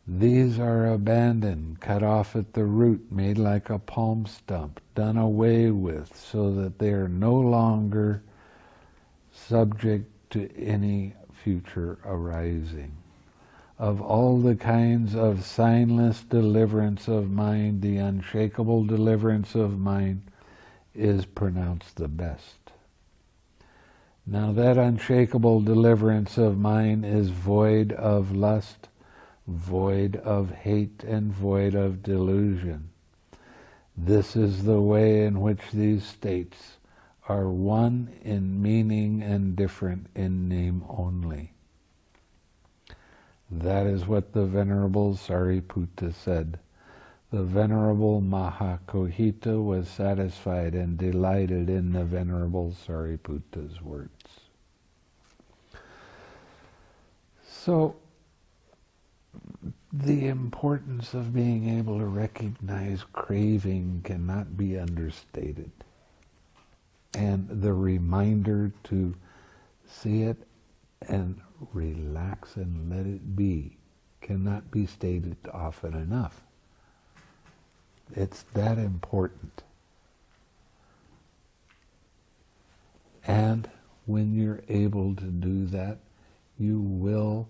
these are abandoned, cut off at the root, made like a palm stump, done away with, so that they are no longer subject to any future arising. Of all the kinds of signless deliverance of mind, the unshakable deliverance of mind is pronounced the best. Now that unshakable deliverance of mind is void of lust, void of hate, and void of delusion. This is the way in which these states are one in meaning and different in name only. That is what the Venerable Sariputta said. The Venerable Mahakohita was satisfied and delighted in the Venerable Sariputta's words. So, the importance of being able to recognize craving cannot be understated. And the reminder to see it and relax and let it be cannot be stated often enough. It's that important. And when you're able to do that, you will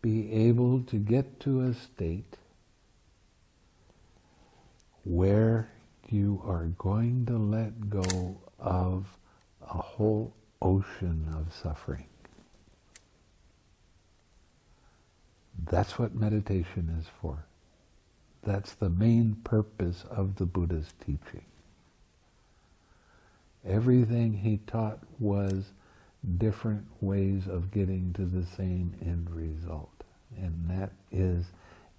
be able to get to a state where you are going to let go of a whole ocean of suffering. That's what meditation is for. That's the main purpose of the Buddha's teaching. Everything he taught was different ways of getting to the same end result. And that is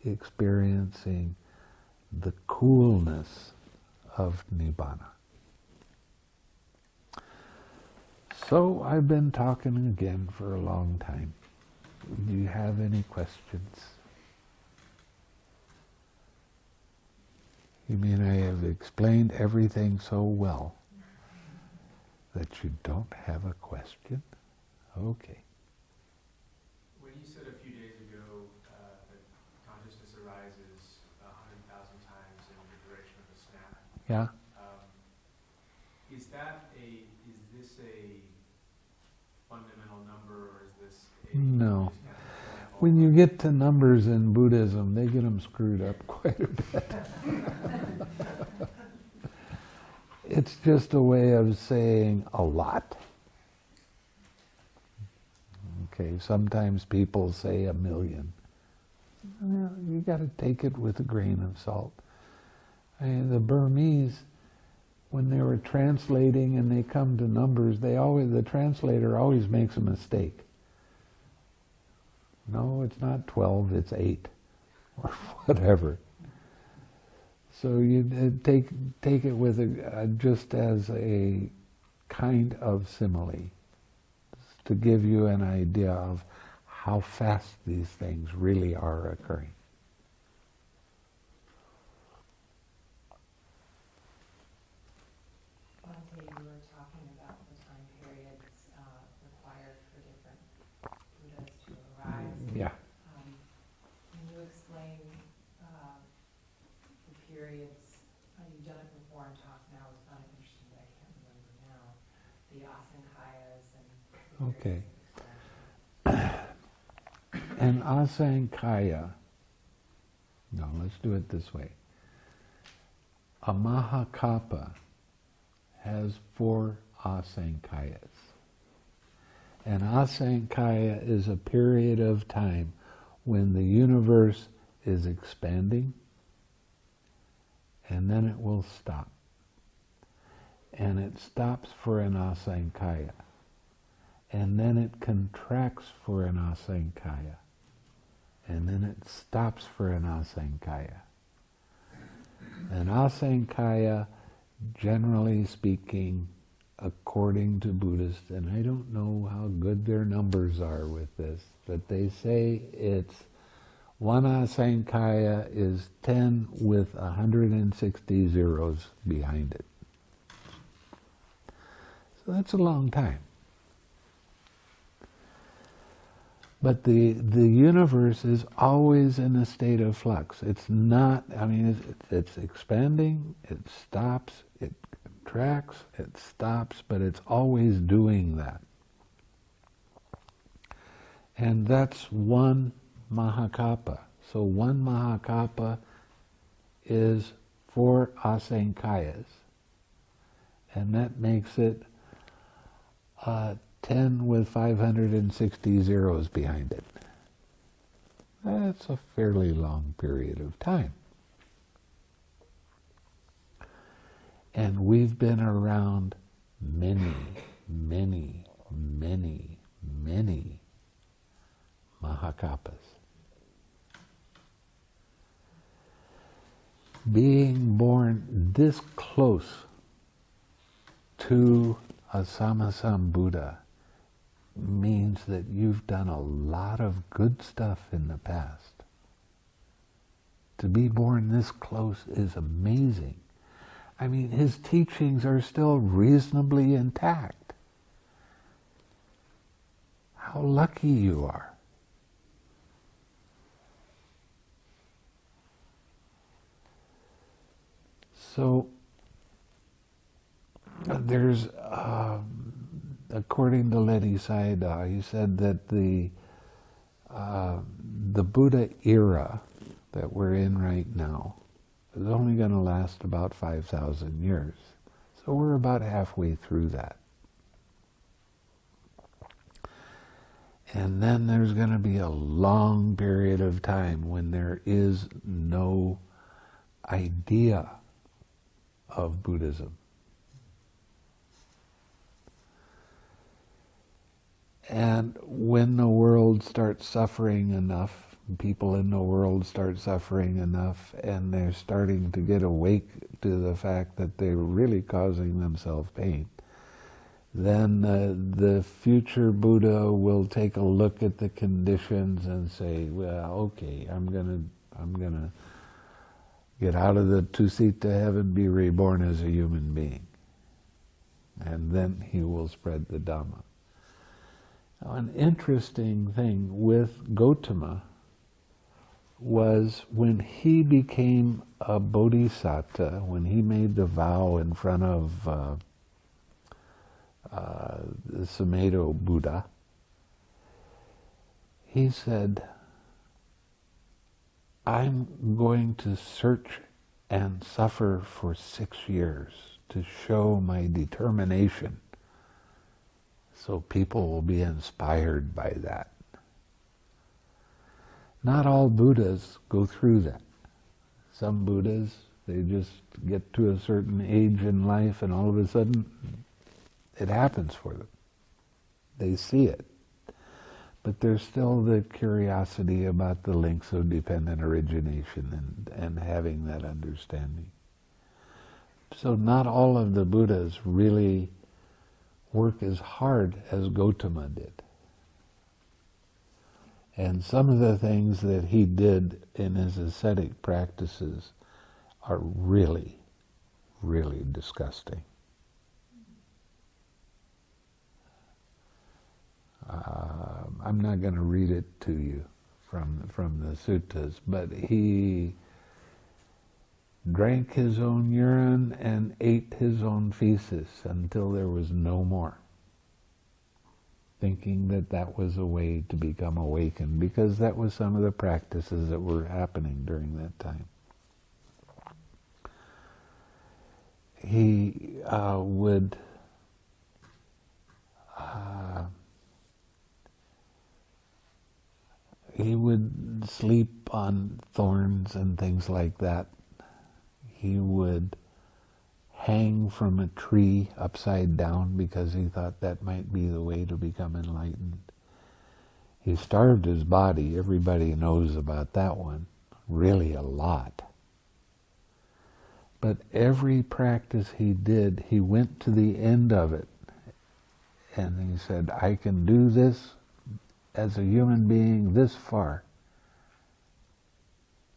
experiencing the coolness of Nibbana. So I've been talking again for a long time. Do you have any questions? You mean I have explained everything so well that you don't have a question? Okay. When you said a few days ago that consciousness arises 100,000 times in the duration of a snap, Yeah? is this a fundamental number, or is this a... No. When you get to numbers in Buddhism, they get them screwed up quite a bit. It's just a way of saying a lot. Okay, sometimes people say 1,000,000. Well, you got to take it with a grain of salt. The Burmese, when they were translating and they come to numbers, the translator always makes a mistake. No, it's not 12, it's 8, or whatever. So you take it with just as a kind of simile, to give you an idea of how fast these things really are occurring. Bhante, you were talking about the time periods required for different Buddhas to arise. Yeah. Can you explain the periods? You've done it before and talked now. It's not interesting, but I can't remember now. The asankayas and the Okay. periods of expansion. An asankaya, no, let's do it this way. A mahakapa has 4 asankayas. An asankaya is a period of time when the universe is expanding, and then it will stop. And it stops for an asankaya. And then it contracts for an asankaya. And then it stops for an asankaya. An asankaya, generally speaking, according to Buddhists, and I don't know how good their numbers are with this, but they say it's 1 asankaya is 10 with 160 zeros behind it. So that's a long time. But the universe is always in a state of flux. It's not, it's expanding, it stops, it contracts, it stops, but it's always doing that. And that's 1 mahakapa. So 1 mahakapa is 4 asankayas. And that makes it 10 with 560 zeros behind it. That's a fairly long period of time. And we've been around many, many, many, many mahakapas. Being born this close to a Sammasambuddha means that you've done a lot of good stuff in the past. To be born this close is amazing. His teachings are still reasonably intact. How lucky you are. So there's, according to Ledi Sayadaw, he said that the Buddha era that we're in right now is only going to last about 5,000 years. So we're about halfway through that. And then there's going to be a long period of time when there is no idea of Buddhism. And when the world starts suffering enough, people in the world start suffering enough, and they're starting to get awake to the fact that they're really causing themselves pain, then the future Buddha will take a look at the conditions and say, well, okay, I'm gonna get out of the two-seat heaven, be reborn as a human being. And then he will spread the Dhamma. Now, an interesting thing with Gautama was when he became a bodhisattva, when he made the vow in front of the Sumedho Buddha, he said, I'm going to search and suffer for 6 years to show my determination, so people will be inspired by that. Not all Buddhas go through that. Some Buddhas, they just get to a certain age in life and all of a sudden it happens for them. They see it. But there's still the curiosity about the links of dependent origination and having that understanding. So not all of the Buddhas really work as hard as Gautama did. And some of the things that he did in his ascetic practices are really, really disgusting. I'm not going to read it to you from the suttas, but he drank his own urine and ate his own feces until there was no more, thinking that that was a way to become awakened, because that was some of the practices that were happening during that time. He would sleep on thorns and things like that. He would hang from a tree upside down because he thought that might be the way to become enlightened. He starved his body. Everybody knows about that one. Really a lot. But every practice he did, he went to the end of it. And he said, I can do this as a human being this far.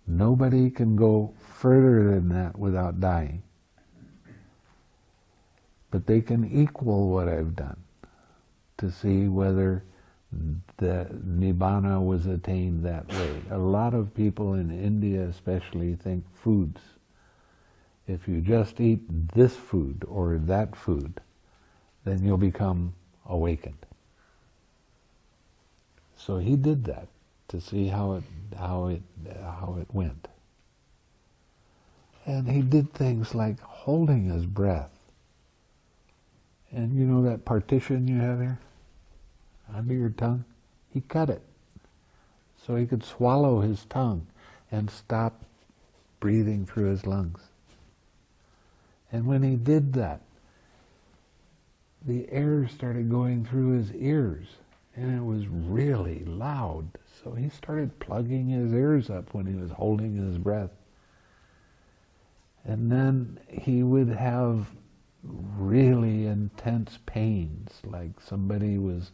Nobody can go further than that without dying. But they can equal what I've done to see whether the Nibbana was attained that way. A lot of people in India especially think foods. If you just eat this food or that food, then you'll become awakened. So he did that to see how it went. And he did things like holding his breath. And you know that partition you have here under your tongue? He cut it so he could swallow his tongue and stop breathing through his lungs. And when he did that, the air started going through his ears, and it was really loud. So he started plugging his ears up when he was holding his breath. And then he would have really intense pains, like somebody was,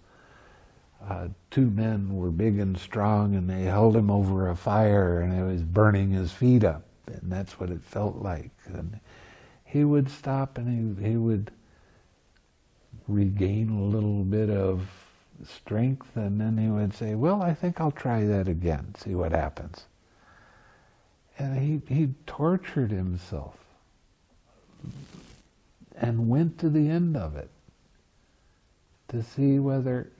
two men were big and strong and they held him over a fire and it was burning his feet up, and that's what it felt like. And he would stop and he would regain a little bit of strength, and then he would say, well, I think I'll try that again, see what happens. And he tortured himself and went to the end of it to see whether,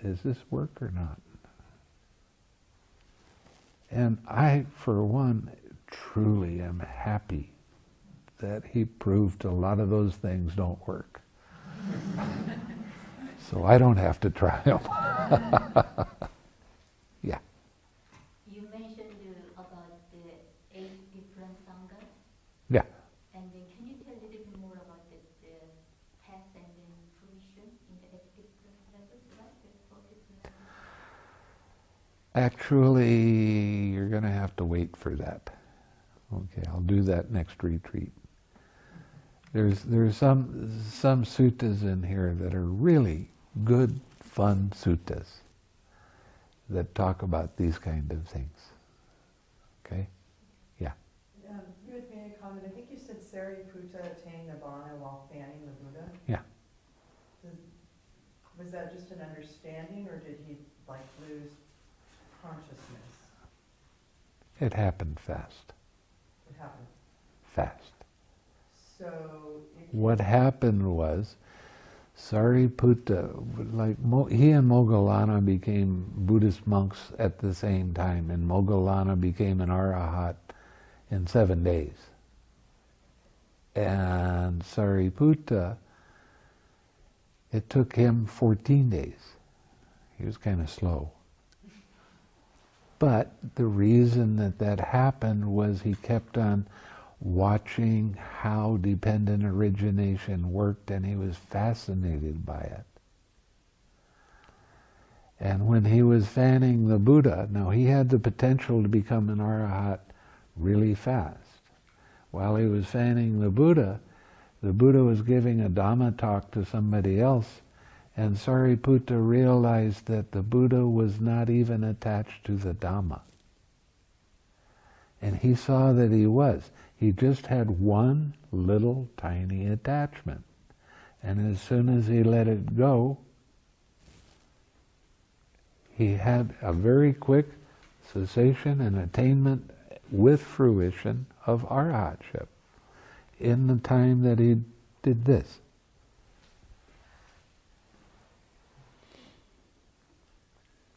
is this work or not? And I, for one, truly am happy that he proved a lot of those things don't work. So I don't have to try them. Yeah. You mentioned about the 8 different sanghas, Yeah. and then can you tell a little bit more about the path and then fruition in the 8 different levels, right? The 4 different levels? Actually, you're going to have to wait for that. Okay, I'll do that next retreat. There's some suttas in here that are really good, fun suttas that talk about these kind of things. Okay? Yeah. You had made a comment, I think you said Sariputta attained Nibbana while fanning the Buddha. Yeah. Was that just an understanding, or did he lose consciousness? It happened fast. It happened. Fast. So What happened was, Sariputta, he and Moggallana became Buddhist monks at the same time, and Moggallana became an arahat in 7 days. And Sariputta, it took him 14 days. He was kind of slow. But the reason that happened was he kept on watching how dependent origination worked, and he was fascinated by it. And when he was fanning the Buddha, now he had the potential to become an arahat really fast. While he was fanning the Buddha was giving a Dhamma talk to somebody else, and Sariputta realized that the Buddha was not even attached to the Dhamma. And he saw that he was. He just had one little tiny attachment. And as soon as he let it go, he had a very quick cessation and attainment with fruition of arahatship in the time that he did this.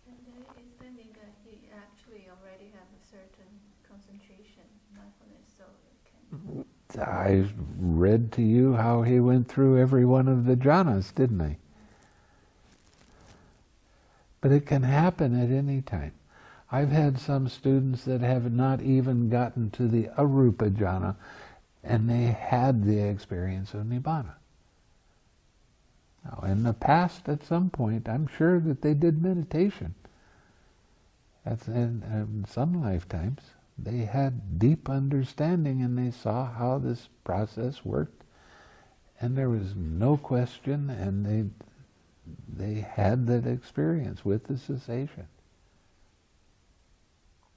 And it's meaning that he actually already have a certain concentration, mindfulness, so it can... I read to you how he went through every one of the jhanas, didn't I? But it can happen at any time. I've had some students that have not even gotten to the arupa jhana, and they had the experience of Nibbana. Now, in the past, at some point, I'm sure that they did meditation. That's in some lifetimes. They had deep understanding, and they saw how this process worked, and there was no question, and they had that experience with the cessation.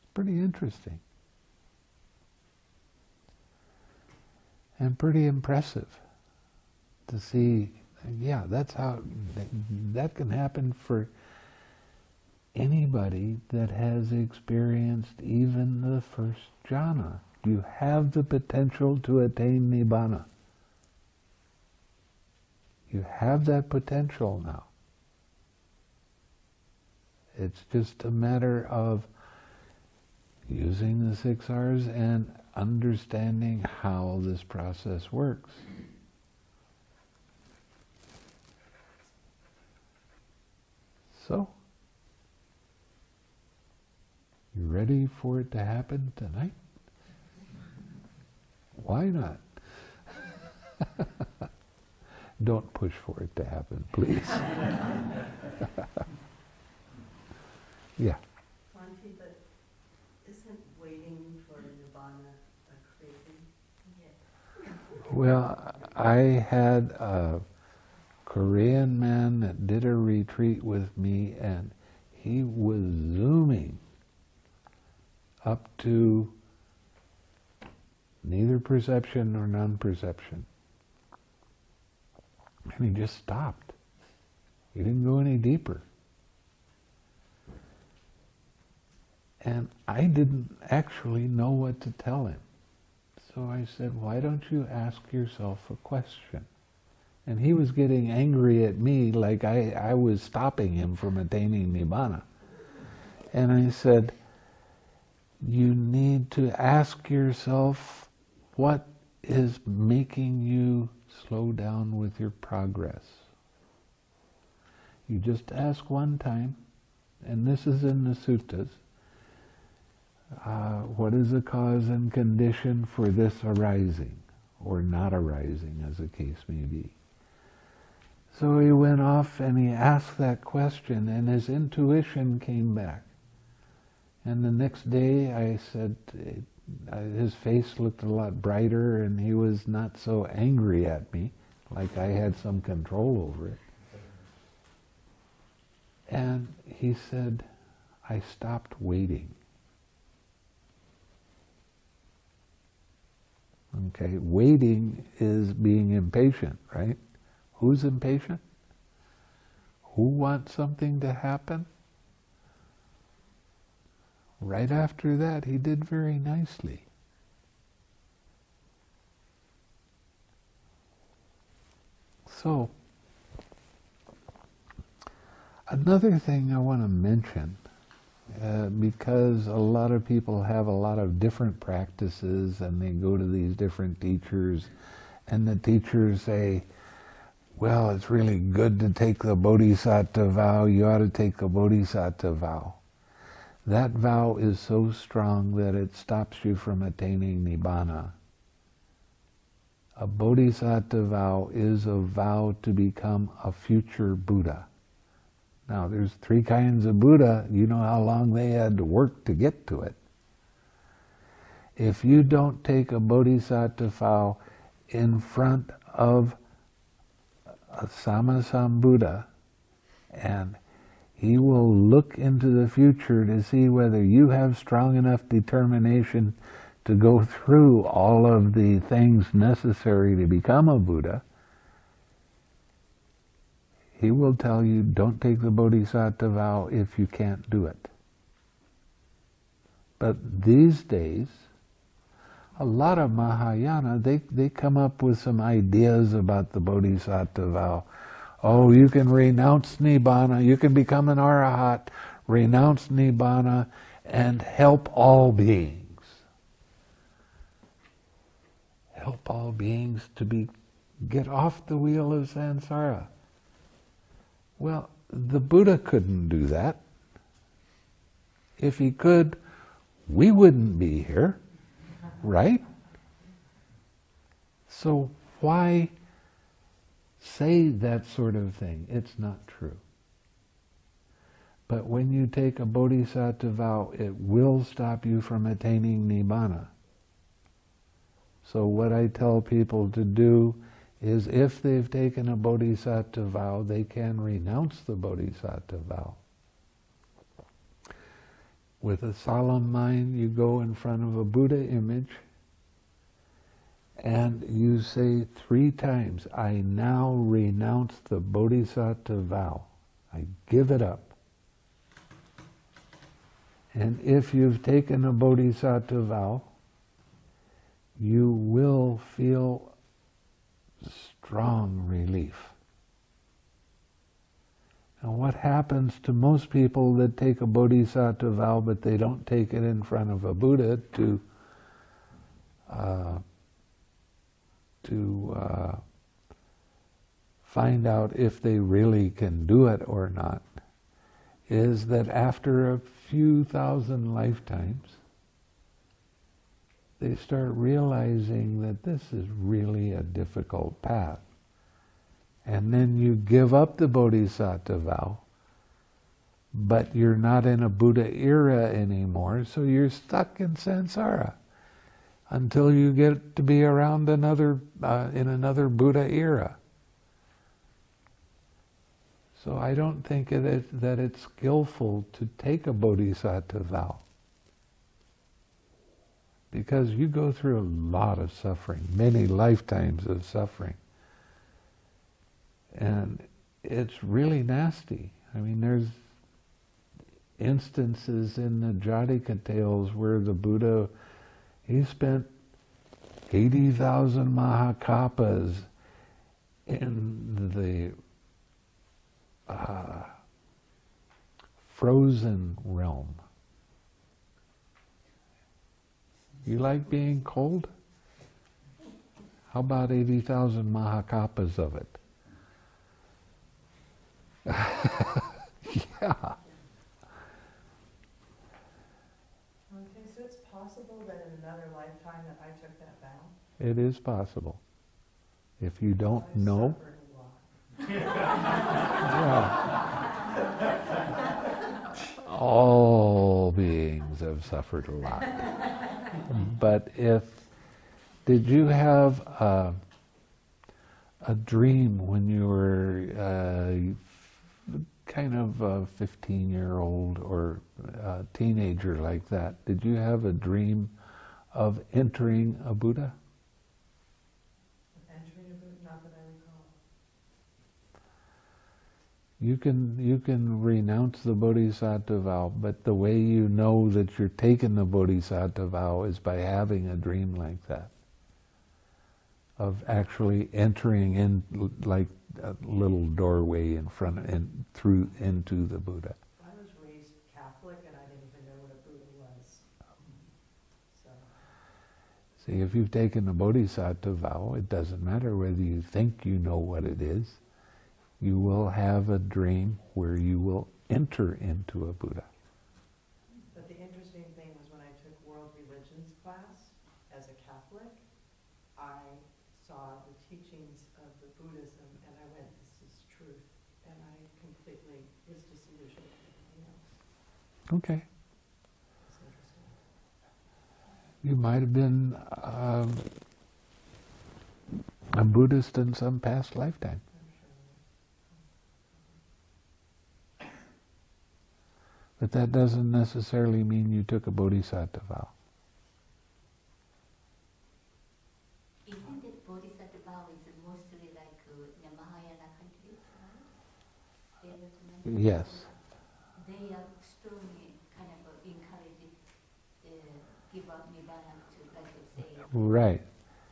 It's pretty interesting. And pretty impressive to see, yeah, that's how, that can happen for anybody that has experienced even the first jhana. You have the potential to attain Nibbana. You have that potential now. It's just a matter of using the 6 R's and understanding how this process works. So, you ready for it to happen tonight? Why not? Don't push for it to happen, please. Yeah. Monty, but isn't waiting for Nibbana a craving? Yes. Well, I had a Korean man that did a retreat with me, and he was zooming up to neither perception nor non-perception. And he just stopped. He didn't go any deeper. And I didn't actually know what to tell him. So I said, why don't you ask yourself a question? And he was getting angry at me like I was stopping him from attaining Nibbana. And I said, you need to ask yourself what is making you slow down with your progress. You just ask one time, and this is in the suttas, what is the cause and condition for this arising, or not arising, as the case may be. So he went off and he asked that question, and his intuition came back. And the next day I said, his face looked a lot brighter, and he was not so angry at me, like I had some control over it. And he said, I stopped waiting. Okay, waiting is being impatient, right? Who's impatient? Who wants something to happen? Right after that, he did very nicely. So, another thing I want to mention, because a lot of people have a lot of different practices and they go to these different teachers, and the teachers say, well, it's really good to take the Bodhisattva vow, you ought to take the Bodhisattva vow. That vow is so strong that it stops you from attaining Nibbana. A Bodhisattva vow is a vow to become a future Buddha. Now, there's 3 kinds of Buddha. You know how long they had to work to get to it. If you don't take a Bodhisattva vow in front of a Sammasambuddha, and he will look into the future to see whether you have strong enough determination to go through all of the things necessary to become a Buddha. He will tell you, don't take the Bodhisattva vow if you can't do it. But these days, a lot of Mahayana, they come up with some ideas about the Bodhisattva vow. Oh, you can renounce Nibbana, you can become an Arahat, renounce Nibbana, and help all beings. Help all beings to get off the wheel of samsara. Well, the Buddha couldn't do that. If he could, we wouldn't be here, right? So why say that sort of thing? It's not true. But when you take a Bodhisattva vow, it will stop you from attaining Nibbana. So what I tell people to do is, if they've taken a Bodhisattva vow, they can renounce the Bodhisattva vow. With a solemn mind, you go in front of a Buddha image and you say 3 times, I now renounce the Bodhisattva vow. I give it up. And if you've taken a Bodhisattva vow, you will feel strong relief. Now, what happens to most people that take a Bodhisattva vow but they don't take it in front of a Buddha to find out if they really can do it or not, is that after a few thousand lifetimes, they start realizing that this is really a difficult path. And then you give up the Bodhisattva vow, but you're not in a Buddha era anymore, so you're stuck in samsara until you get to be around in another Buddha era. So I don't think that it's skillful to take a Bodhisattva vow, because you go through a lot of suffering, many lifetimes of suffering. And it's really nasty. I mean, there's instances in the Jataka tales where the Buddha, he spent 80,000 Mahakapas in the frozen realm. You like being cold? How about 80,000 Mahakapas of it? Yeah. Okay, so it's possible that in another lifetime that I took that vow? It is possible. If you don't I know, suffered a lot. yeah. All beings have suffered a lot. But did you have a dream when you were kind of a 15-year-old or a teenager like that? Did you have a dream of entering a Buddha? Entering a Buddha, not that I recall. You can renounce the Bodhisattva vow, but the way you know that you're taking the Bodhisattva vow is by having a dream like that, of actually entering in like a little doorway in front and through into the Buddha. I was raised Catholic and I didn't even know what a Buddha was. So, See, if you've taken the Bodhisattva vow, it doesn't matter whether you think you know what it is. You will have a dream where you will enter into a Buddha. but the interesting thing was when I took world religions class as a Catholic, I saw the teachings of the Buddhism and I went, this is truth. And I completely was disillusioned with everything else. Okay. It's interesting. You might have been a Buddhist in some past lifetime. I'm sure. But that doesn't necessarily mean you took a Bodhisattva vow. Isn't it Bodhisattva vow is mostly like in the Mahayana countries, right? They recommend Yes. They are strongly kind of encourage give up nibbana to like say Right.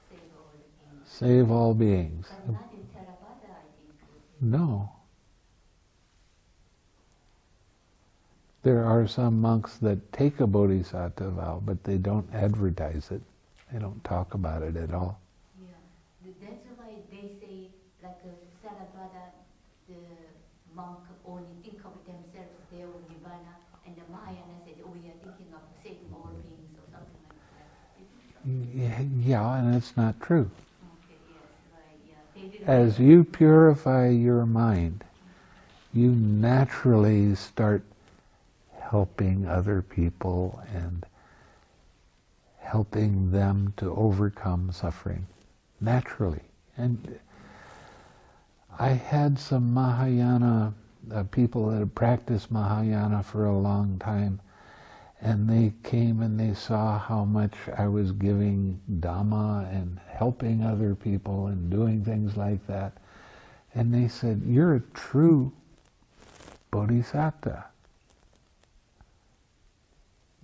save all the things. Save all beings. But not in Theravada, I think. No. There are some monks that take a Bodhisattva vow, but they don't advertise it. They don't talk about it at all. Yeah, that's why they say like Theravada, the monk only think of themselves, their own nibbana, and the Mahayana said, oh, we are thinking of saving all beings or something like that. Is it true? Yeah, and it's not true. Okay, yes, right, yeah. They didn't As you purify your mind, you naturally start helping other people and helping them to overcome suffering, naturally. And I had some Mahayana people that had practiced Mahayana for a long time, and they came and they saw how much I was giving Dhamma and helping other people and doing things like that. And they said, "You're a true Bodhisattva."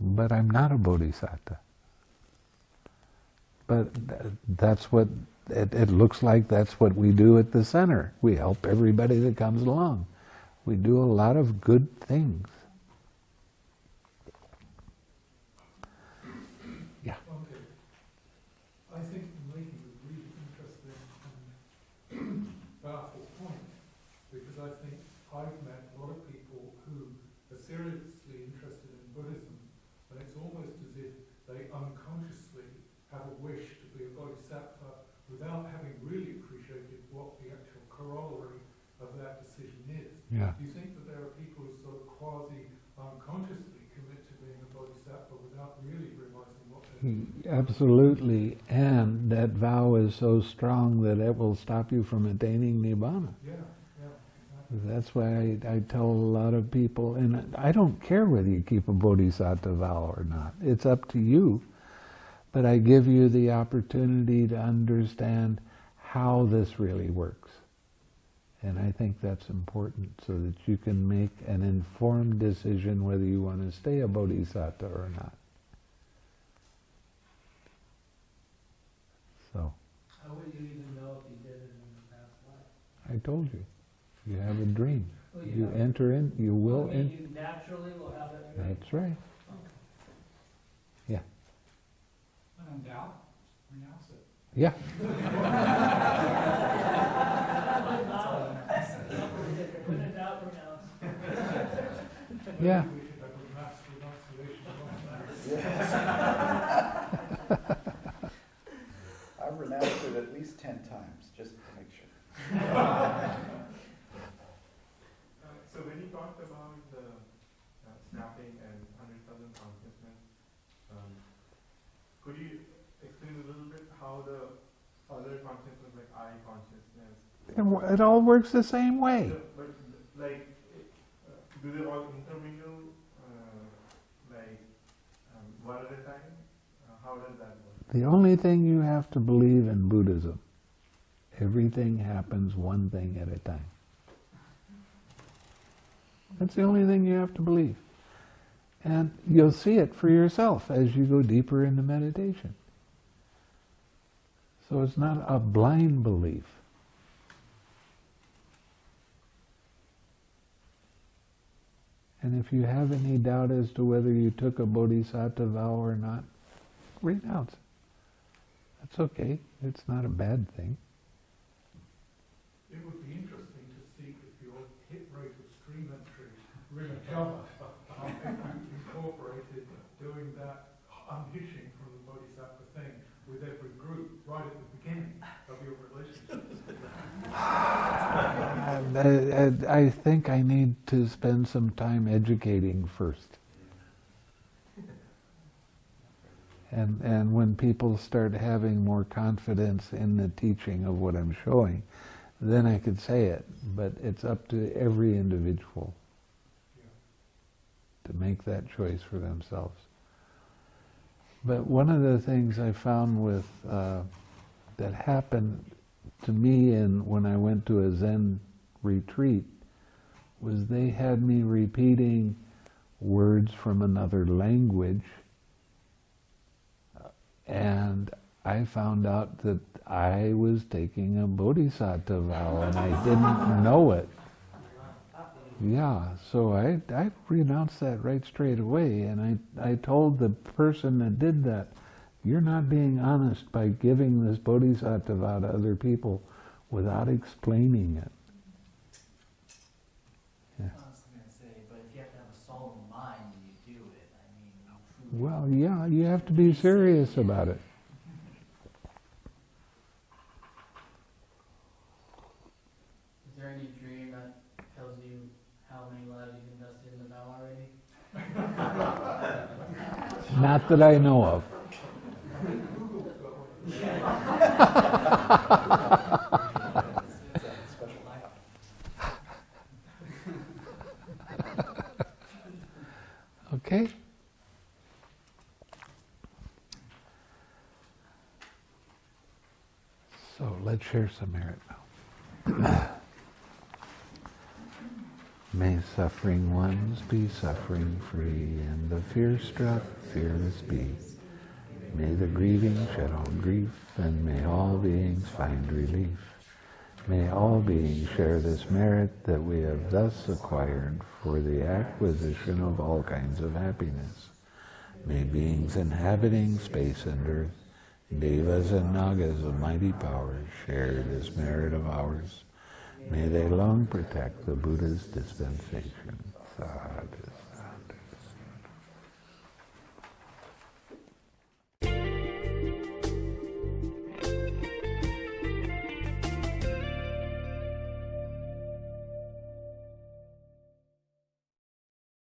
But I'm not a Bodhisattva. But that's what, it looks like that's what we do at the center. We help everybody that comes along. We do a lot of good things. Yeah. Okay. I think you're making a really interesting and powerful point, because I think I've met a lot of people who are seriously interested in Buddhism, and it's almost as if they unconsciously have a wish to be a bodhisattva without having really appreciated what the actual corollary of that decision is. Yeah. Do you think that there are people who sort of quasi-unconsciously commit to being a bodhisattva without really realizing what they're doing? Absolutely. And that vow is so strong that it will stop you from attaining Nibbana. Yeah, exactly. That's why I tell a lot of people, and I don't care whether you keep a Bodhisattva vow or not. It's up to you. But I give you the opportunity to understand how this really works. And I think that's important so that you can make an informed decision whether you want to stay a Bodhisattva or not. So, How would you even know if you did it in the past life? I told you, you have a dream. Well, You have- enter in, you will I mean, enter. you naturally will have it. That's right. When in doubt, renounce it. Yeah. When in doubt, renounce. Yeah. We should have a mass renunciation on that. I've renounced it at least 10 times, just to make sure. So when you talked about the snapping and 100,000 consciousness, could you explain a little bit how the other consciousness, like I consciousness, It all works the same way. but like, do they all intermingle, one at a time? How does that work? The only thing you have to believe in Buddhism, everything happens one thing at a time. That's the only thing you have to believe. And you'll see it for yourself as you go deeper into meditation. So it's not a blind belief. And if you have any doubt as to whether you took a bodhisattva vow or not, renounce. That's okay. It's not a bad thing. It would be interesting to see if your hit rate of stream entry really recover after you incorporated doing that unhitching from the bodhisattva thing with every group right at the beginning of your relationship. I think I need to spend some time educating first. And when people start having more confidence in the teaching of what I'm showing, then I could say it. But it's up to every individual to make that choice for themselves. But one of the things I found with that happened to me when I went to a Zen retreat was they had me repeating words from another language, and I found out that I was taking a bodhisattva vow and I didn't know it. Yeah, so I renounced that right straight away, and I told the person that did that, you're not being honest by giving this bodhisattva vow to other people without explaining it. I was going to say, but if you have to have a solemn mind and you do it, I mean, you truly Well, yeah, you have to be serious about it. Is there any dream that tells you how many lives you've invested in the vow already? Not that I know of. Okay? So let's share some merit now. May suffering ones be suffering free, and the fear-struck fearless be. May the grieving shed all grief, and may all beings find relief. May all beings share this merit that we have thus acquired for the acquisition of all kinds of happiness. May beings inhabiting space and earth, devas and nagas of mighty powers, share this merit of ours. May they long protect the Buddha's dispensation. Sadhu.